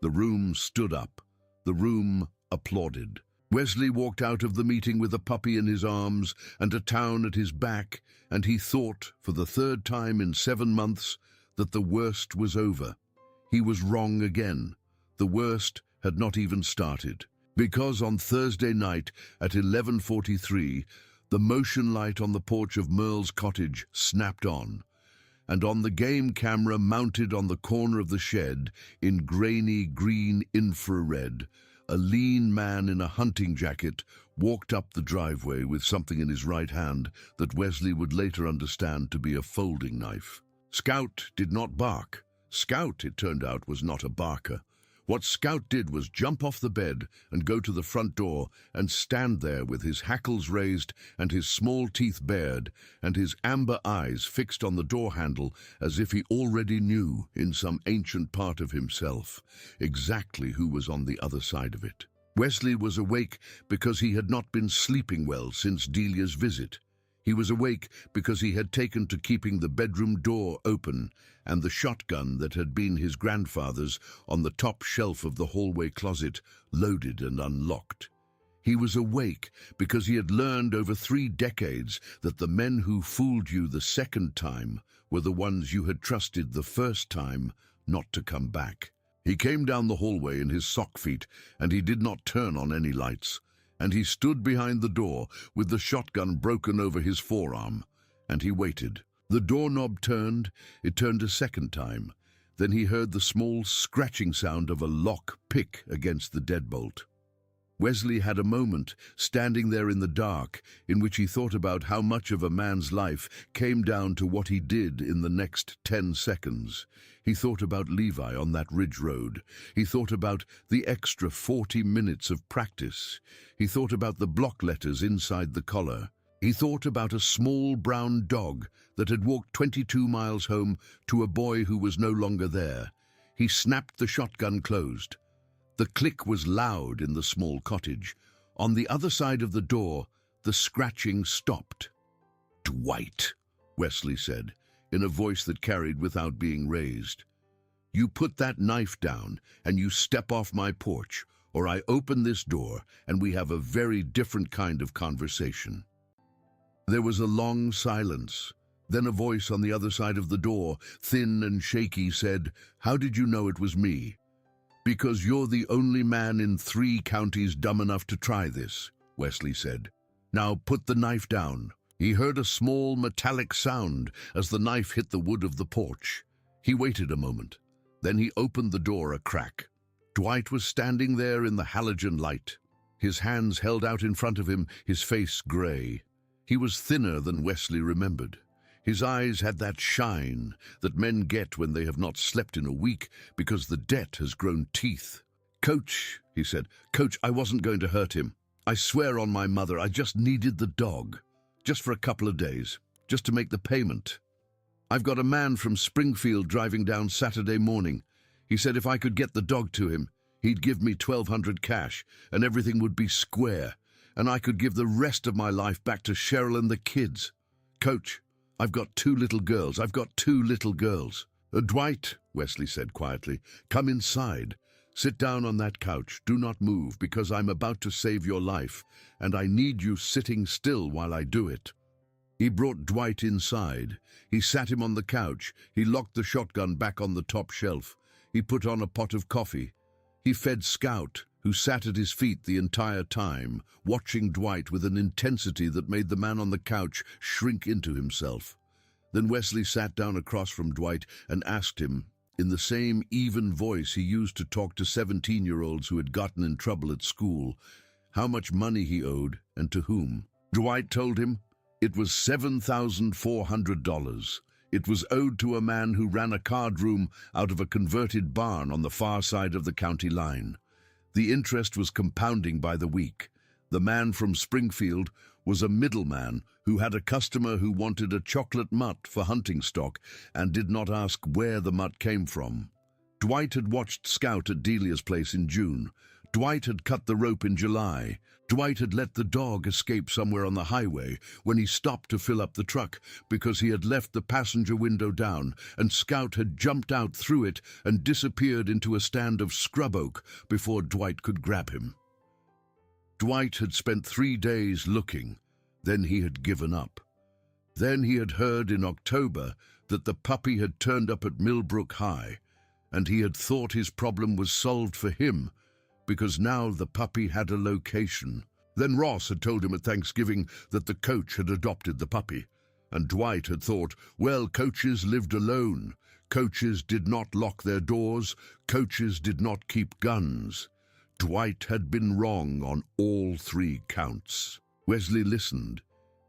The room stood up. The room applauded. Wesley walked out of the meeting with a puppy in his arms and a town at his back, and he thought, for the 3rd time in 7 months, that the worst was over. He was wrong again. The worst had not even started. Because on Thursday night at 11:43, the motion light on the porch of Merle's cottage snapped on, and on the game camera mounted on the corner of the shed, in grainy green infrared, a lean man in a hunting jacket walked up the driveway with something in his right hand that Wesley would later understand to be a folding knife. Scout did not bark. Scout, it turned out, was not a barker. What Scout did was jump off the bed and go to the front door and stand there with his hackles raised and his small teeth bared and his amber eyes fixed on the door handle as if he already knew, in some ancient part of himself, exactly who was on the other side of it. Wesley was awake because he had not been sleeping well since Delia's visit. He was awake because he had taken to keeping the bedroom door open and the shotgun that had been his grandfather's on the top shelf of the hallway closet loaded and unlocked. He was awake because he had learned over 3 decades that the men who fooled you the second time were the ones you had trusted the first time not to come back. He came down the hallway in his sock feet, and he did not turn on any lights, and he stood behind the door with the shotgun broken over his forearm, and he waited. The doorknob turned. It turned a second time. Then he heard the small scratching sound of a lock pick against the deadbolt. Wesley had a moment, standing there in the dark, in which he thought about how much of a man's life came down to what he did in the next 10 seconds. He thought about Levi on that ridge road. He thought about the extra 40 minutes of practice. He thought about the block letters inside the collar. He thought about a small brown dog that had walked 22 miles home to a boy who was no longer there. He snapped the shotgun closed. The click was loud in the small cottage. On the other side of the door, the scratching stopped. "Dwight," Wesley said, in a voice that carried without being raised. "You put that knife down and you step off my porch, or I open this door and we have a very different kind of conversation." There was a long silence. Then a voice on the other side of the door, thin and shaky, said, "How did you know it was me?" "Because you're the only man in 3 counties dumb enough to try this," Wesley said. "Now put the knife down." He heard a small metallic sound as the knife hit the wood of the porch. He waited a moment. Then he opened the door a crack. Dwight was standing there in the halogen light, his hands held out in front of him, his face grey. He was thinner than Wesley remembered. His eyes had that shine that men get when they have not slept in a week because the debt has grown teeth. "Coach," he said, "Coach, I wasn't going to hurt him. I swear on my mother, I just needed the dog. Just for a couple of days. Just to make the payment. I've got a man from Springfield driving down Saturday morning. He said if I could get the dog to him, he'd give me $1,200 cash and everything would be square, and I could give the rest of my life back to Cheryl and the kids. Coach, I've got two little girls. Dwight," Wesley said quietly, "come inside. Sit down on that couch. Do not move, because I'm about to save your life, and I need you sitting still while I do it." He brought Dwight inside. He sat him on the couch. He locked the shotgun back on the top shelf. He put on a pot of coffee. He fed Scout, who sat at his feet the entire time, watching Dwight with an intensity that made the man on the couch shrink into himself. Then Wesley sat down across from Dwight and asked him, in the same even voice he used to talk to 17-year-olds who had gotten in trouble at school, how much money he owed and to whom. Dwight told him it was $7,400. It was owed to a man who ran a card room out of a converted barn on the far side of the county line. The interest was compounding by the week. The man from Springfield was a middleman who had a customer who wanted a chocolate mutt for hunting stock and did not ask where the mutt came from. Dwight had watched Scout at Delia's place in June. Dwight had cut the rope in July. Dwight had let the dog escape somewhere on the highway when he stopped to fill up the truck because he had left the passenger window down, and Scout had jumped out through it and disappeared into a stand of scrub oak before Dwight could grab him. Dwight had spent 3 days looking. Then he had given up. Then he had heard in October that the puppy had turned up at Millbrook High, and he had thought his problem was solved for him because now the puppy had a location. Then Ross had told him at Thanksgiving that the coach had adopted the puppy, and Dwight had thought, well, coaches lived alone. Coaches did not lock their doors. Coaches did not keep guns. Dwight had been wrong on all 3 counts. Wesley listened.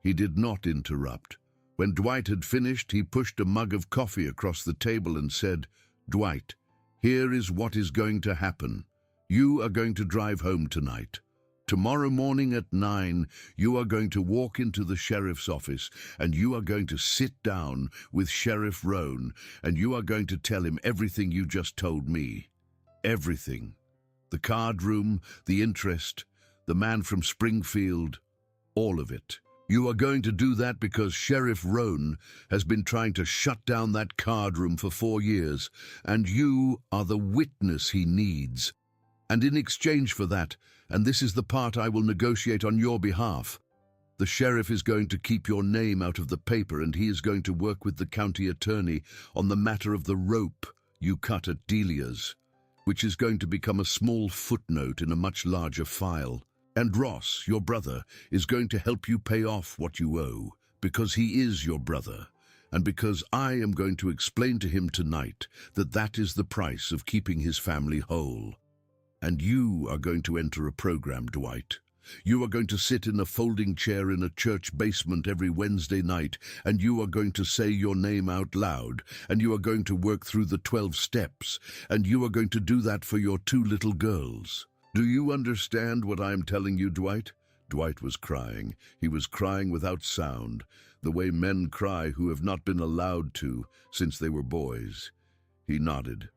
He did not interrupt. When Dwight had finished, he pushed a mug of coffee across the table and said, "Dwight, here is what is going to happen. You are going to drive home tonight. Tomorrow morning at 9, you are going to walk into the sheriff's office and you are going to sit down with Sheriff Roan and you are going to tell him everything you just told me. Everything. The card room, the interest, the man from Springfield, all of it. You are going to do that because Sheriff Roan has been trying to shut down that card room for 4 years, and you are the witness he needs. And in exchange for that, and this is the part I will negotiate on your behalf, the sheriff is going to keep your name out of the paper and he is going to work with the county attorney on the matter of the rope you cut at Delia's, which is going to become a small footnote in a much larger file. And Ross, your brother, is going to help you pay off what you owe, because he is your brother, and because I am going to explain to him tonight that that is the price of keeping his family whole. And you are going to enter a program, Dwight. You are going to sit in a folding chair in a church basement every Wednesday night, and you are going to say your name out loud, and you are going to work through the 12 steps, and you are going to do that for your 2 little girls. Do you understand what I am telling you, Dwight?" Dwight was crying. He was crying without sound, the way men cry who have not been allowed to since they were boys. He nodded.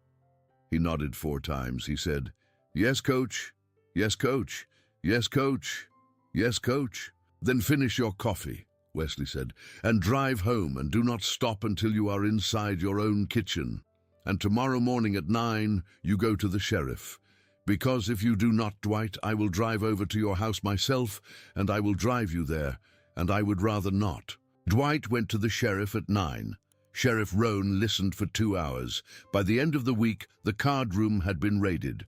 He nodded 4 times. He said, "Yes, Coach. Yes, Coach. Yes, Coach. Yes, Coach." "Then finish your coffee," Wesley said, "and drive home, and do not stop until you are inside your own kitchen. And tomorrow morning at 9, you go to the sheriff. Because if you do not, Dwight, I will drive over to your house myself, and I will drive you there, and I would rather not." Dwight went to the sheriff at 9. Sheriff Roan listened for 2 hours. By the end of the week, the card room had been raided.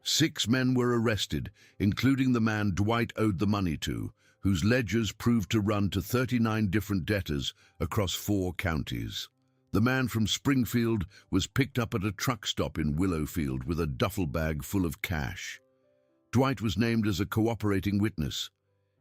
6 men were arrested, including the man Dwight owed the money to, whose ledgers proved to run to 39 different debtors across 4 counties. The man from Springfield was picked up at a truck stop in Willowfield with a duffel bag full of cash. Dwight was named as a cooperating witness.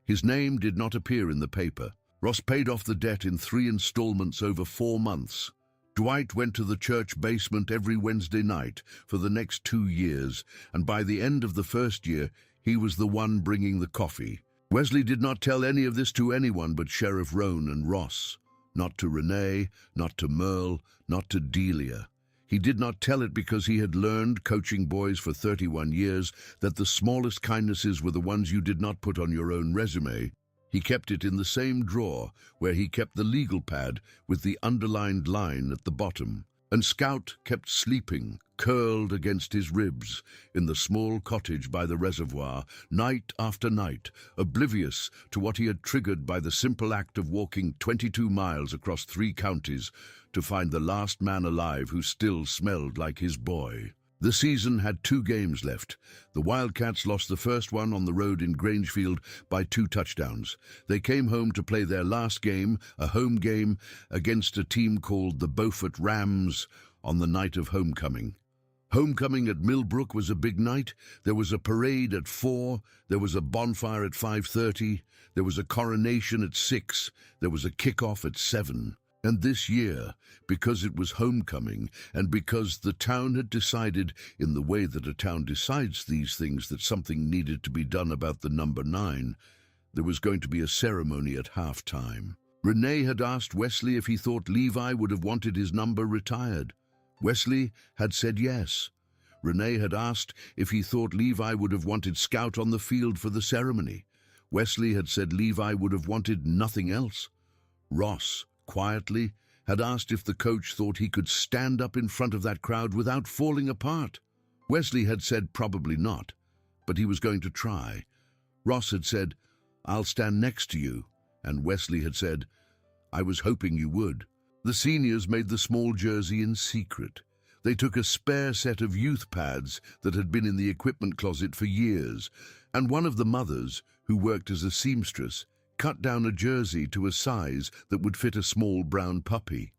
His name did not appear in the paper. Ross paid off the debt in 3 installments over 4 months. Dwight went to the church basement every Wednesday night for the next 2 years, and by the end of the first year, he was the one bringing the coffee. Wesley did not tell any of this to anyone but Sheriff Roan and Ross. Not to Renee, not to Merle, not to Delia. He did not tell it because he had learned, coaching boys for 31 years, that the smallest kindnesses were the ones you did not put on your own resume. He kept it in the same drawer where he kept the legal pad with the underlined line at the bottom. And Scout kept sleeping, curled against his ribs, in the small cottage by the reservoir, night after night, oblivious to what he had triggered by the simple act of walking 22 miles across 3 counties to find the last man alive who still smelled like his boy. The season had 2 games left. The Wildcats lost the first one on the road in Grangefield by 2 touchdowns. They came home to play their last game, a home game, against a team called the Beaufort Rams on the night of homecoming. Homecoming at Millbrook was a big night. There was a parade at 4, there was a bonfire at 5:30, there was a coronation at 6, there was a kickoff at 7. And this year, because it was homecoming, and because the town had decided, in the way that a town decides these things, that something needed to be done about the number 9, there was going to be a ceremony at halftime. Renee had asked Wesley if he thought Levi would have wanted his number retired. Wesley had said yes. Renee had asked if he thought Levi would have wanted Scout on the field for the ceremony. Wesley had said Levi would have wanted nothing else. Ross, quietly, had asked if the coach thought he could stand up in front of that crowd without falling apart. Wesley had said probably not, but he was going to try. Ross had said, "I'll stand next to you," and Wesley had said, "I was hoping you would." The seniors made the small jersey in secret. They took a spare set of youth pads that had been in the equipment closet for years, and one of the mothers, who worked as a seamstress, cut down a jersey to a size that would fit a small brown puppy.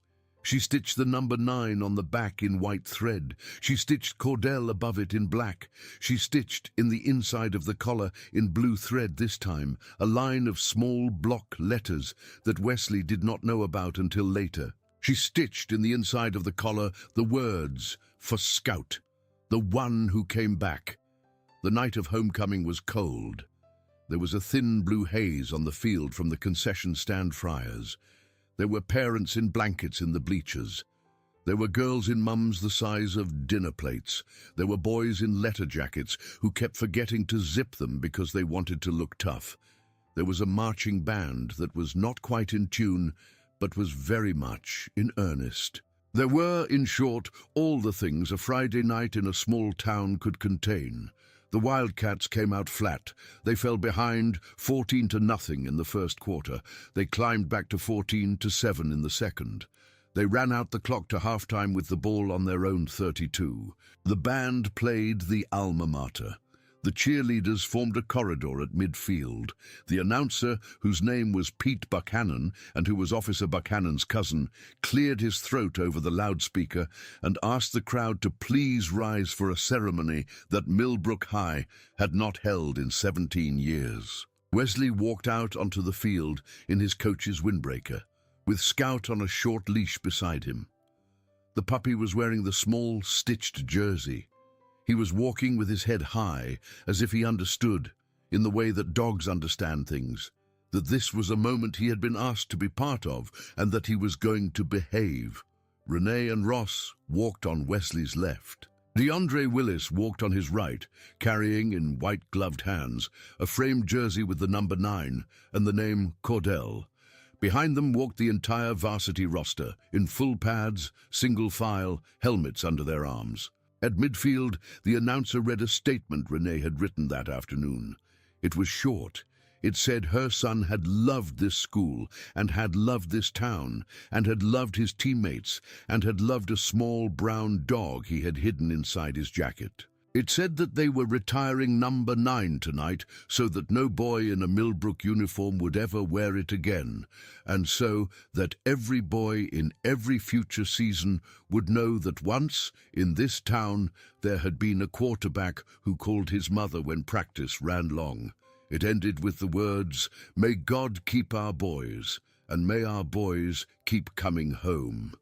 She stitched the number 9 on the back in white thread. She stitched Cordell above it in black. She stitched in the inside of the collar in blue thread this time, a line of small block letters that Wesley did not know about until later. She stitched in the inside of the collar the words, "For Scout, the one who came back." The night of homecoming was cold. There was a thin blue haze on the field from the concession stand fryers. There were parents in blankets in the bleachers. There were girls in mums the size of dinner plates. There were boys in letter jackets who kept forgetting to zip them because they wanted to look tough. There was a marching band that was not quite in tune, but was very much in earnest. There were, in short, all the things a Friday night in a small town could contain. The Wildcats came out flat. They fell behind 14-0 in the first quarter. They climbed back to 14-7 in the second. They ran out the clock to halftime with the ball on their own 32. The band played the Alma Mater. The cheerleaders formed a corridor at midfield. The announcer, whose name was Pete Buchanan and who was Officer Buchanan's cousin, cleared his throat over the loudspeaker and asked the crowd to please rise for a ceremony that Millbrook High had not held in 17 years. Wesley walked out onto the field in his coach's windbreaker, with Scout on a short leash beside him. The puppy was wearing the small, stitched jersey. He was walking with his head high, as if he understood, in the way that dogs understand things, that this was a moment he had been asked to be part of, and that he was going to behave. Renee and Ross walked on Wesley's left. DeAndre Willis walked on his right, carrying, in white-gloved hands, a framed jersey with the number 9 and the name Cordell. Behind them walked the entire varsity roster, in full pads, single file, helmets under their arms. At midfield, the announcer read a statement Renee had written that afternoon. It was short. It said her son had loved this school, and had loved this town, and had loved his teammates, and had loved a small brown dog he had hidden inside his jacket. It said that they were retiring number 9 tonight so that no boy in a Millbrook uniform would ever wear it again, and so that every boy in every future season would know that once, in this town, there had been a quarterback who called his mother when practice ran long. It ended with the words, "May God keep our boys, and may our boys keep coming home."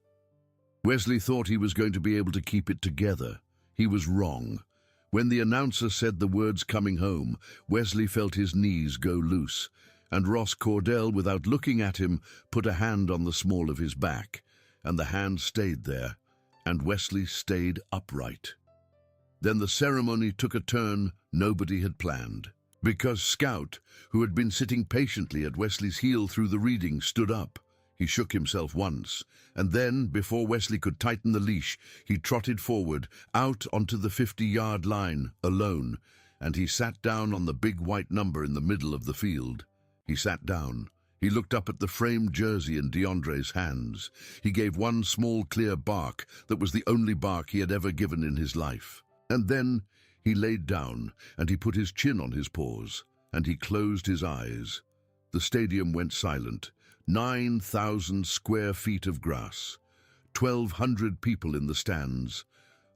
Wesley thought he was going to be able to keep it together. He was wrong. When the announcer said the words "coming home," Wesley felt his knees go loose, and Ross Cordell, without looking at him, put a hand on the small of his back, and the hand stayed there, and Wesley stayed upright. Then the ceremony took a turn nobody had planned, because Scout, who had been sitting patiently at Wesley's heel through the reading, stood up. He shook himself once, and then, before Wesley could tighten the leash, he trotted forward, out onto the 50-yard line, alone, and he sat down on the big white number in the middle of the field. He sat down. He looked up at the framed jersey in DeAndre's hands. He gave one small, clear bark that was the only bark he had ever given in his life. And then he laid down, and he put his chin on his paws, and he closed his eyes. The stadium went silent. 9,000 square feet of grass, 1,200 people in the stands,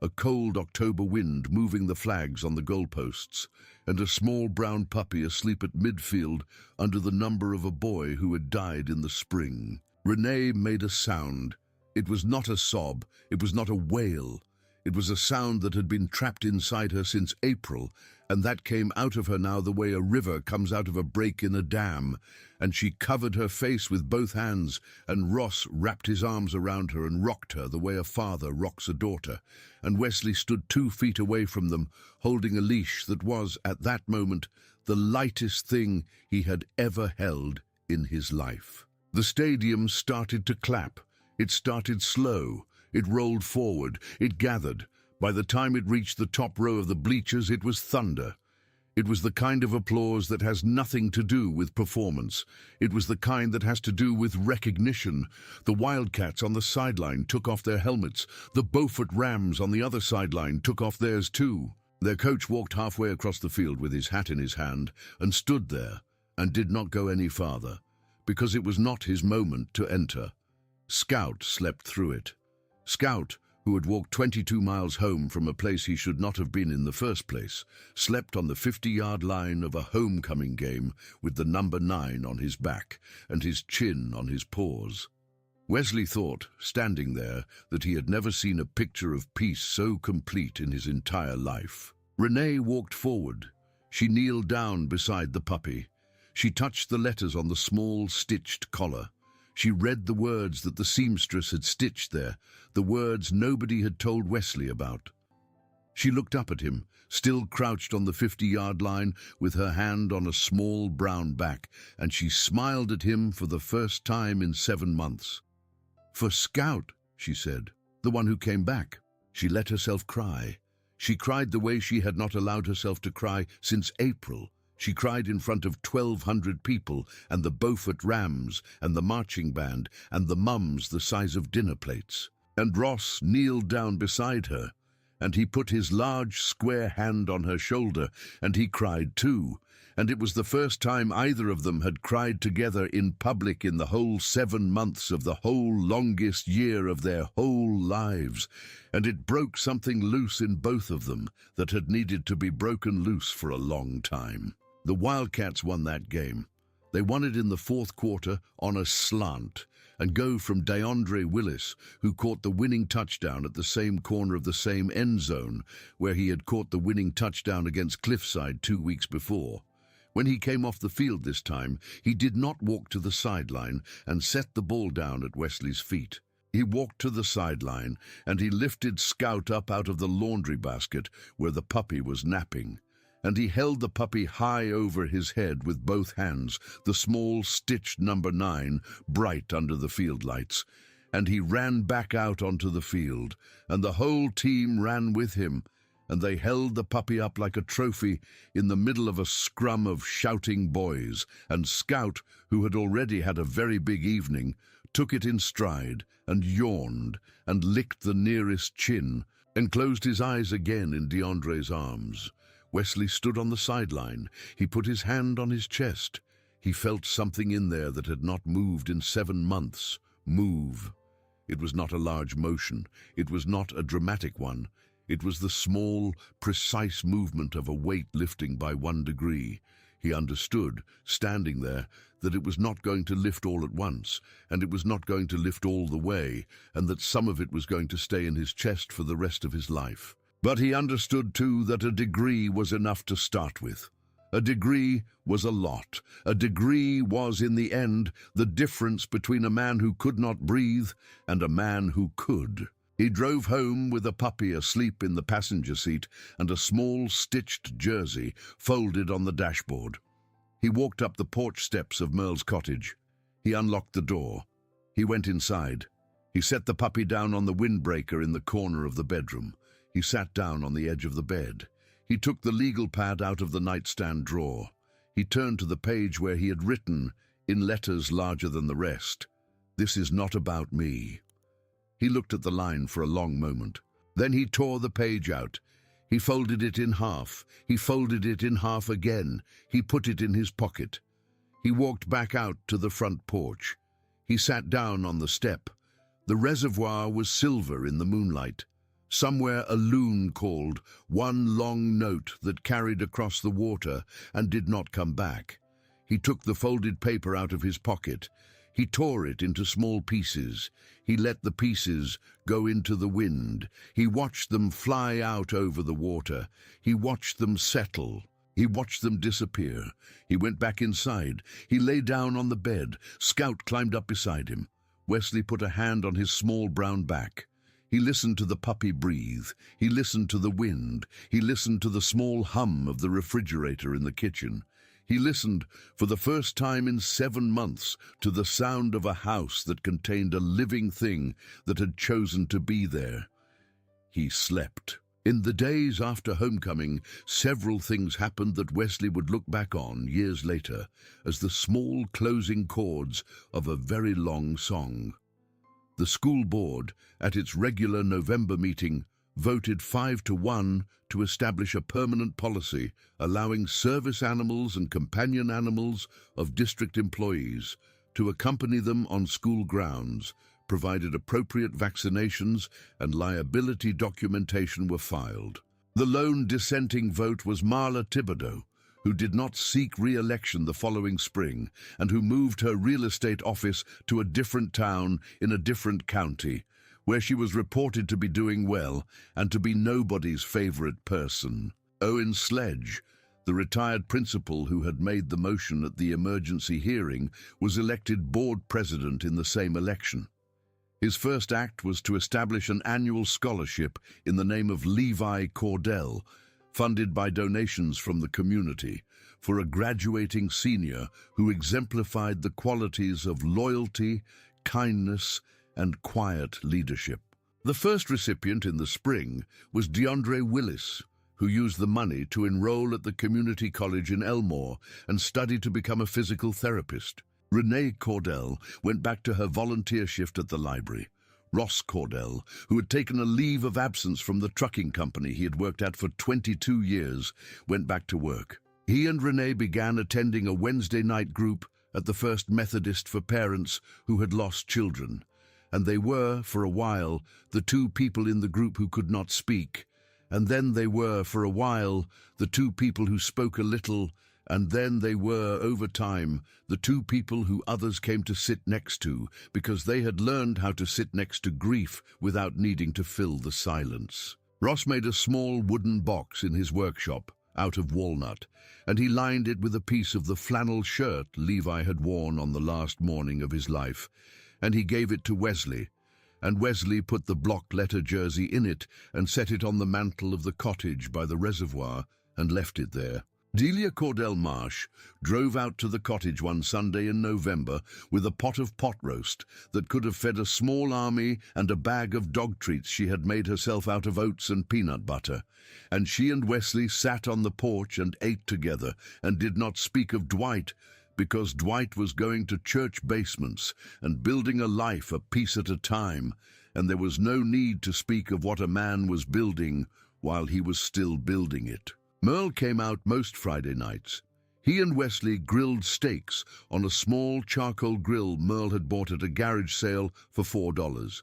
a cold October wind moving the flags on the goalposts, and a small brown puppy asleep at midfield under the number of a boy who had died in the spring. Renee made a sound. It was not a sob, it was not a wail. It was a sound that had been trapped inside her since April, and that came out of her now the way a river comes out of a break in a dam, and she covered her face with both hands, and Ross wrapped his arms around her and rocked her the way a father rocks a daughter, and Wesley stood 2 feet away from them, holding a leash that was, at that moment, the lightest thing he had ever held in his life. The stadium started to clap. It started slow. It rolled forward. It gathered. By the time it reached the top row of the bleachers, it was thunder. It was the kind of applause that has nothing to do with performance. It was the kind that has to do with recognition. The Wildcats on the sideline took off their helmets. The Beaufort Rams on the other sideline took off theirs too. Their coach walked halfway across the field with his hat in his hand and stood there and did not go any farther, because it was not his moment to enter. Scout slept through it. Scout, who had walked 22 miles home from a place he should not have been in the first place, slept on the 50-yard line of a homecoming game with the number 9 on his back and his chin on his paws. Wesley thought, standing there, that he had never seen a picture of peace so complete in his entire life. Renee walked forward. She kneeled down beside the puppy. She touched the letters on the small, stitched collar. She read the words that the seamstress had stitched there, the words nobody had told Wesley about. She looked up at him, still crouched on the 50-yard line with her hand on a small brown back, and she smiled at him for the first time in 7 months. "For Scout," she said, "the one who came back." She let herself cry. She cried the way she had not allowed herself to cry since April. She cried in front of 1,200 people, and the Beaufort Rams, and the marching band, and the mums the size of dinner plates. And Ross kneeled down beside her, and he put his large square hand on her shoulder, and he cried too. And it was the first time either of them had cried together in public in the whole 7 months of the whole longest year of their whole lives, and it broke something loose in both of them that had needed to be broken loose for a long time. The Wildcats won that game. They won it in the 4th quarter on a slant, and go from DeAndre Willis, who caught the winning touchdown at the same corner of the same end zone where he had caught the winning touchdown against Cliffside 2 weeks before. When he came off the field this time, he did not walk to the sideline and set the ball down at Wesley's feet. He walked to the sideline, and he lifted Scout up out of the laundry basket where the puppy was napping. And he held the puppy high over his head with both hands, the small stitched number 9 bright under the field lights. And he ran back out onto the field, and the whole team ran with him, and they held the puppy up like a trophy in the middle of a scrum of shouting boys, and Scout, who had already had a very big evening, took it in stride and yawned and licked the nearest chin and closed his eyes again in DeAndre's arms. Wesley stood on the sideline. He put his hand on his chest. He felt something in there that had not moved in 7 months. Move. It was not a large motion. It was not a dramatic one. It was the small, precise movement of a weight lifting by 1 degree. He understood, standing there, that it was not going to lift all at once, and it was not going to lift all the way, and that some of it was going to stay in his chest for the rest of his life. But he understood, too, that a degree was enough to start with. A degree was a lot. A degree was, in the end, the difference between a man who could not breathe and a man who could. He drove home with a puppy asleep in the passenger seat and a small stitched jersey folded on the dashboard. He walked up the porch steps of Merle's cottage. He unlocked the door. He went inside. He set the puppy down on the windbreaker in the corner of the bedroom. He sat down on the edge of the bed. He took the legal pad out of the nightstand drawer. He turned to the page where he had written, in letters larger than the rest, "This is not about me." He looked at the line for a long moment. Then he tore the page out. He folded it in half. He folded it in half again. He put it in his pocket. He walked back out to the front porch. He sat down on the step. The reservoir was silver in the moonlight. Somewhere a loon called, one long note that carried across the water and did not come back. He took the folded paper out of his pocket. He tore it into small pieces. He let the pieces go into the wind. He watched them fly out over the water. He watched them settle. He watched them disappear. He went back inside. He lay down on the bed. Scout climbed up beside him. Wesley put a hand on his small brown back. He listened to the puppy breathe. He listened to the wind. He listened to the small hum of the refrigerator in the kitchen. He listened, for the first time in 7 months, to the sound of a house that contained a living thing that had chosen to be there. He slept. In the days after homecoming, several things happened that Wesley would look back on years later as the small closing chords of a very long song. The school board, at its regular November meeting, voted 5-1 to establish a permanent policy allowing service animals and companion animals of district employees to accompany them on school grounds, provided appropriate vaccinations and liability documentation were filed. The lone dissenting vote was Marla Thibodeau, who did not seek re-election the following spring and who moved her real estate office to a different town in a different county, where she was reported to be doing well and to be nobody's favorite person. Owen Sledge, the retired principal who had made the motion at the emergency hearing, was elected board president in the same election. His first act was to establish an annual scholarship in the name of Levi Cordell, funded by donations from the community, for a graduating senior who exemplified the qualities of loyalty, kindness, and quiet leadership. The first recipient in the spring was DeAndre Willis, who used the money to enroll at the community college in Elmore and study to become a physical therapist. Renee Cordell went back to her volunteer shift at the library. Ross Cordell, who had taken a leave of absence from the trucking company he had worked at for 22 years, went back to work. He and Renee began attending a Wednesday night group at the First Methodist for parents who had lost children. And they were, for a while, the 2 people in the group who could not speak, and then they were, for a while, the 2 people who spoke a little, and then they were, over time, the 2 people who others came to sit next to because they had learned how to sit next to grief without needing to fill the silence. Ross made a small wooden box in his workshop, out of walnut, and he lined it with a piece of the flannel shirt Levi had worn on the last morning of his life, and he gave it to Wesley, and Wesley put the block letter jersey in it and set it on the mantel of the cottage by the reservoir and left it there. Delia Cordell Marsh drove out to the cottage one Sunday in November with a pot of pot roast that could have fed a small army and a bag of dog treats she had made herself out of oats and peanut butter, and she and Wesley sat on the porch and ate together and did not speak of Dwight, because Dwight was going to church basements and building a life a piece at a time, and there was no need to speak of what a man was building while he was still building it. Merle came out most Friday nights. He and Wesley grilled steaks on a small charcoal grill Merle had bought at a garage sale for $4.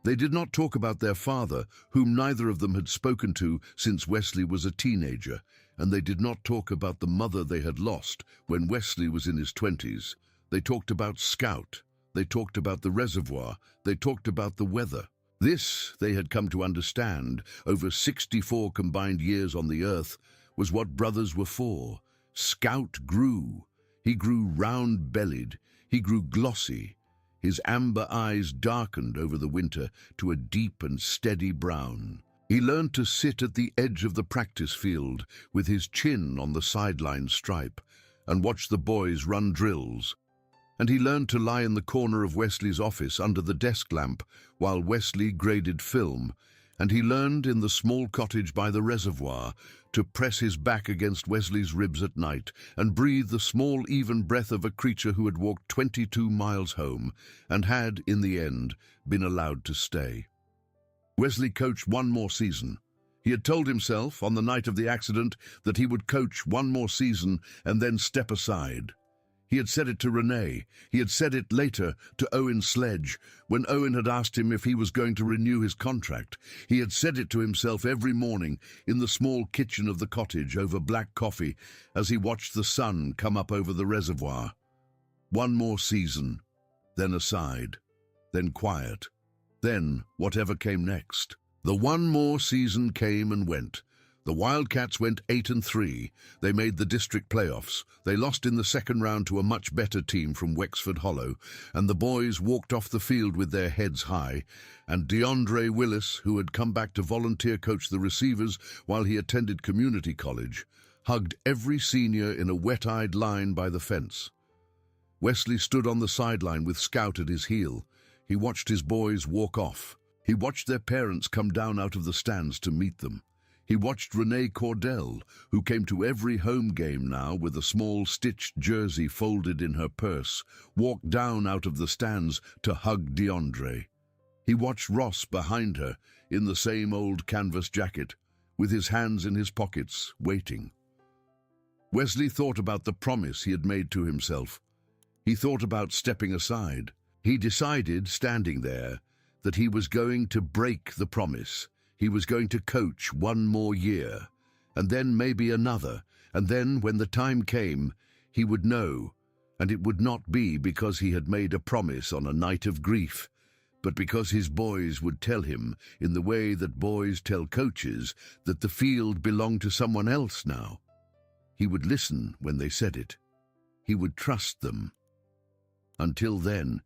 They did not talk about their father, whom neither of them had spoken to since Wesley was a teenager, and they did not talk about the mother they had lost when Wesley was in his 20s. They talked about Scout. They talked about the reservoir. They talked about the weather. This, they had come to understand, over 64 combined years on the earth, was what brothers were for. Scout grew. He grew round-bellied. He grew glossy. His amber eyes darkened over the winter to a deep and steady brown. He learned to sit at the edge of the practice field with his chin on the sideline stripe and watch the boys run drills. And he learned to lie in the corner of Wesley's office under the desk lamp while Wesley graded film. And he learned in the small cottage by the reservoir to press his back against Wesley's ribs at night and breathe the small, even breath of a creature who had walked 22 miles home and had, in the end, been allowed to stay. Wesley coached one more season. He had told himself on the night of the accident that he would coach one more season and then step aside. He had said it to Renee. He had said it later to Owen Sledge when Owen had asked him if he was going to renew his contract. He had said it to himself every morning in the small kitchen of the cottage over black coffee as he watched the sun come up over the reservoir. One more season, then aside, then quiet, then whatever came next. The one more season came and went. The Wildcats went 8-3. They made the district playoffs. They lost in the second round to a much better team from Wexford Hollow, and the boys walked off the field with their heads high. And DeAndre Willis, who had come back to volunteer coach the receivers while he attended community college, hugged every senior in a wet-eyed line by the fence. Wesley stood on the sideline with Scout at his heel. He watched his boys walk off. He watched their parents come down out of the stands to meet them. He watched Renee Cordell, who came to every home game now with a small stitched jersey folded in her purse, walk down out of the stands to hug DeAndre. He watched Ross behind her in the same old canvas jacket, with his hands in his pockets, waiting. Wesley thought about the promise he had made to himself. He thought about stepping aside. He decided, standing there, that he was going to break the promise. He was going to coach one more year, and then maybe another, and then, when the time came, he would know, and it would not be because he had made a promise on a night of grief, but because his boys would tell him, in the way that boys tell coaches, that the field belonged to someone else now. He would listen when they said it. He would trust them. Until then,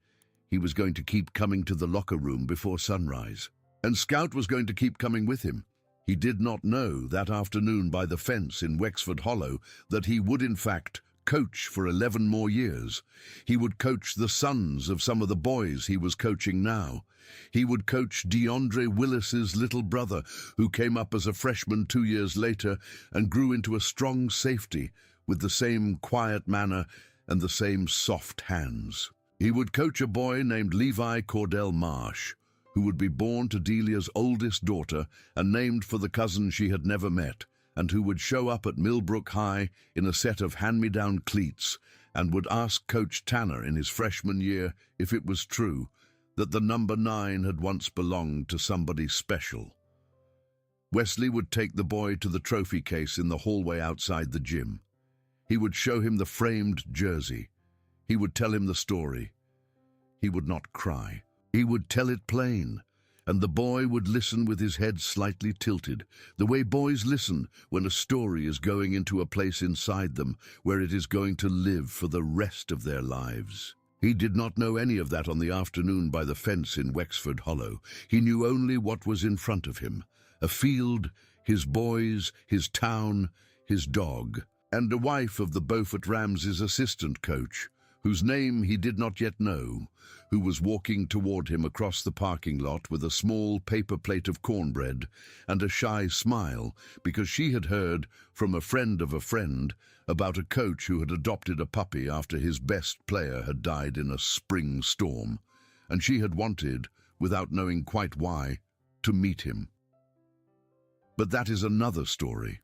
he was going to keep coming to the locker room before sunrise. And Scout was going to keep coming with him. He did not know that afternoon by the fence in Wexford Hollow that he would in fact coach for 11 more years. He would coach the sons of some of the boys he was coaching now. He would coach DeAndre Willis's little brother, who came up as a freshman 2 years later and grew into a strong safety with the same quiet manner and the same soft hands. He would coach a boy named Levi Cordell Marsh, who would be born to Delia's oldest daughter and named for the cousin she had never met, and who would show up at Millbrook High in a set of hand-me-down cleats and would ask Coach Tanner in his freshman year if it was true that the number 9 had once belonged to somebody special. Wesley would take the boy to the trophy case in the hallway outside the gym. He would show him the framed jersey. He would tell him the story. He would not cry. He would tell it plain, and the boy would listen with his head slightly tilted, the way boys listen when a story is going into a place inside them where it is going to live for the rest of their lives. He did not know any of that on the afternoon by the fence in Wexford Hollow. He knew only what was in front of him: a field, his boys, his town, his dog, and a wife of the Beaufort Rams' assistant coach, whose name he did not yet know, who was walking toward him across the parking lot with a small paper plate of cornbread and a shy smile because she had heard from a friend of a friend about a coach who had adopted a puppy after his best player had died in a spring storm, and she had wanted, without knowing quite why, to meet him. But that is another story,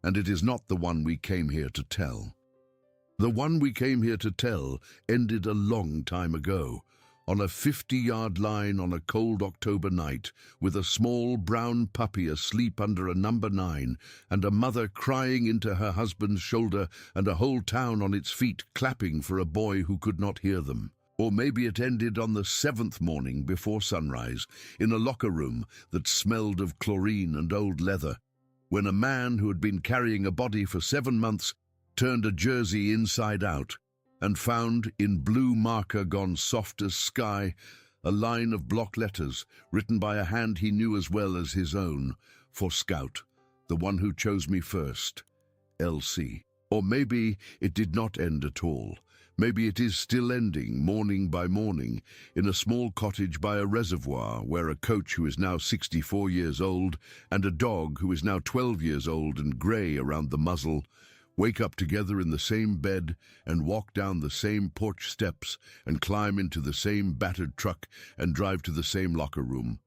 and it is not the one we came here to tell. The one we came here to tell ended a long time ago, on a 50-yard line on a cold October night, with a small brown puppy asleep under a number 9, and a mother crying into her husband's shoulder, and a whole town on its feet clapping for a boy who could not hear them. Or maybe it ended on the 7th morning before sunrise, in a locker room that smelled of chlorine and old leather, when a man who had been carrying a body for 7 months turned a jersey inside out and found, in blue marker gone soft as sky, a line of block letters written by a hand he knew as well as his own, for Scout, the one who chose me first, LC. Or maybe it did not end at all. Maybe it is still ending, morning by morning, in a small cottage by a reservoir where a coach who is now 64 years old and a dog who is now 12 years old and grey around the muzzle wake up together in the same bed and walk down the same porch steps and climb into the same battered truck and drive to the same locker room.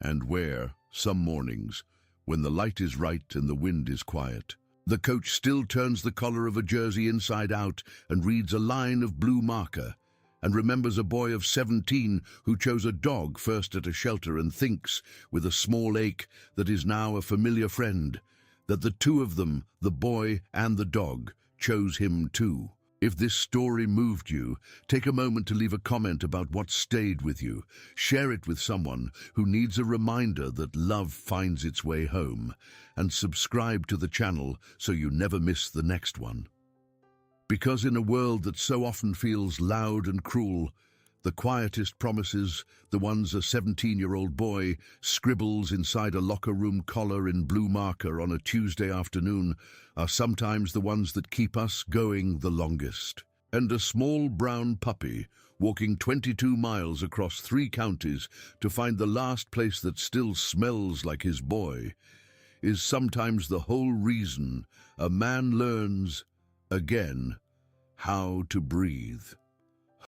And where, some mornings, when the light is right and the wind is quiet, the coach still turns the collar of a jersey inside out and reads a line of blue marker and remembers a boy of 17 who chose a dog first at a shelter and thinks, with a small ache that is now a familiar friend, that the two of them, the boy and the dog, chose him too. If this story moved you, take a moment to leave a comment about what stayed with you. Share it with someone who needs a reminder that love finds its way home, and subscribe to the channel so you never miss the next one. Because in a world that so often feels loud and cruel, the quietest promises, the ones a 17-year-old boy scribbles inside a locker room collar in blue marker on a Tuesday afternoon, are sometimes the ones that keep us going the longest. And a small brown puppy, walking 22 miles across 3 counties to find the last place that still smells like his boy, is sometimes the whole reason a man learns, again, how to breathe.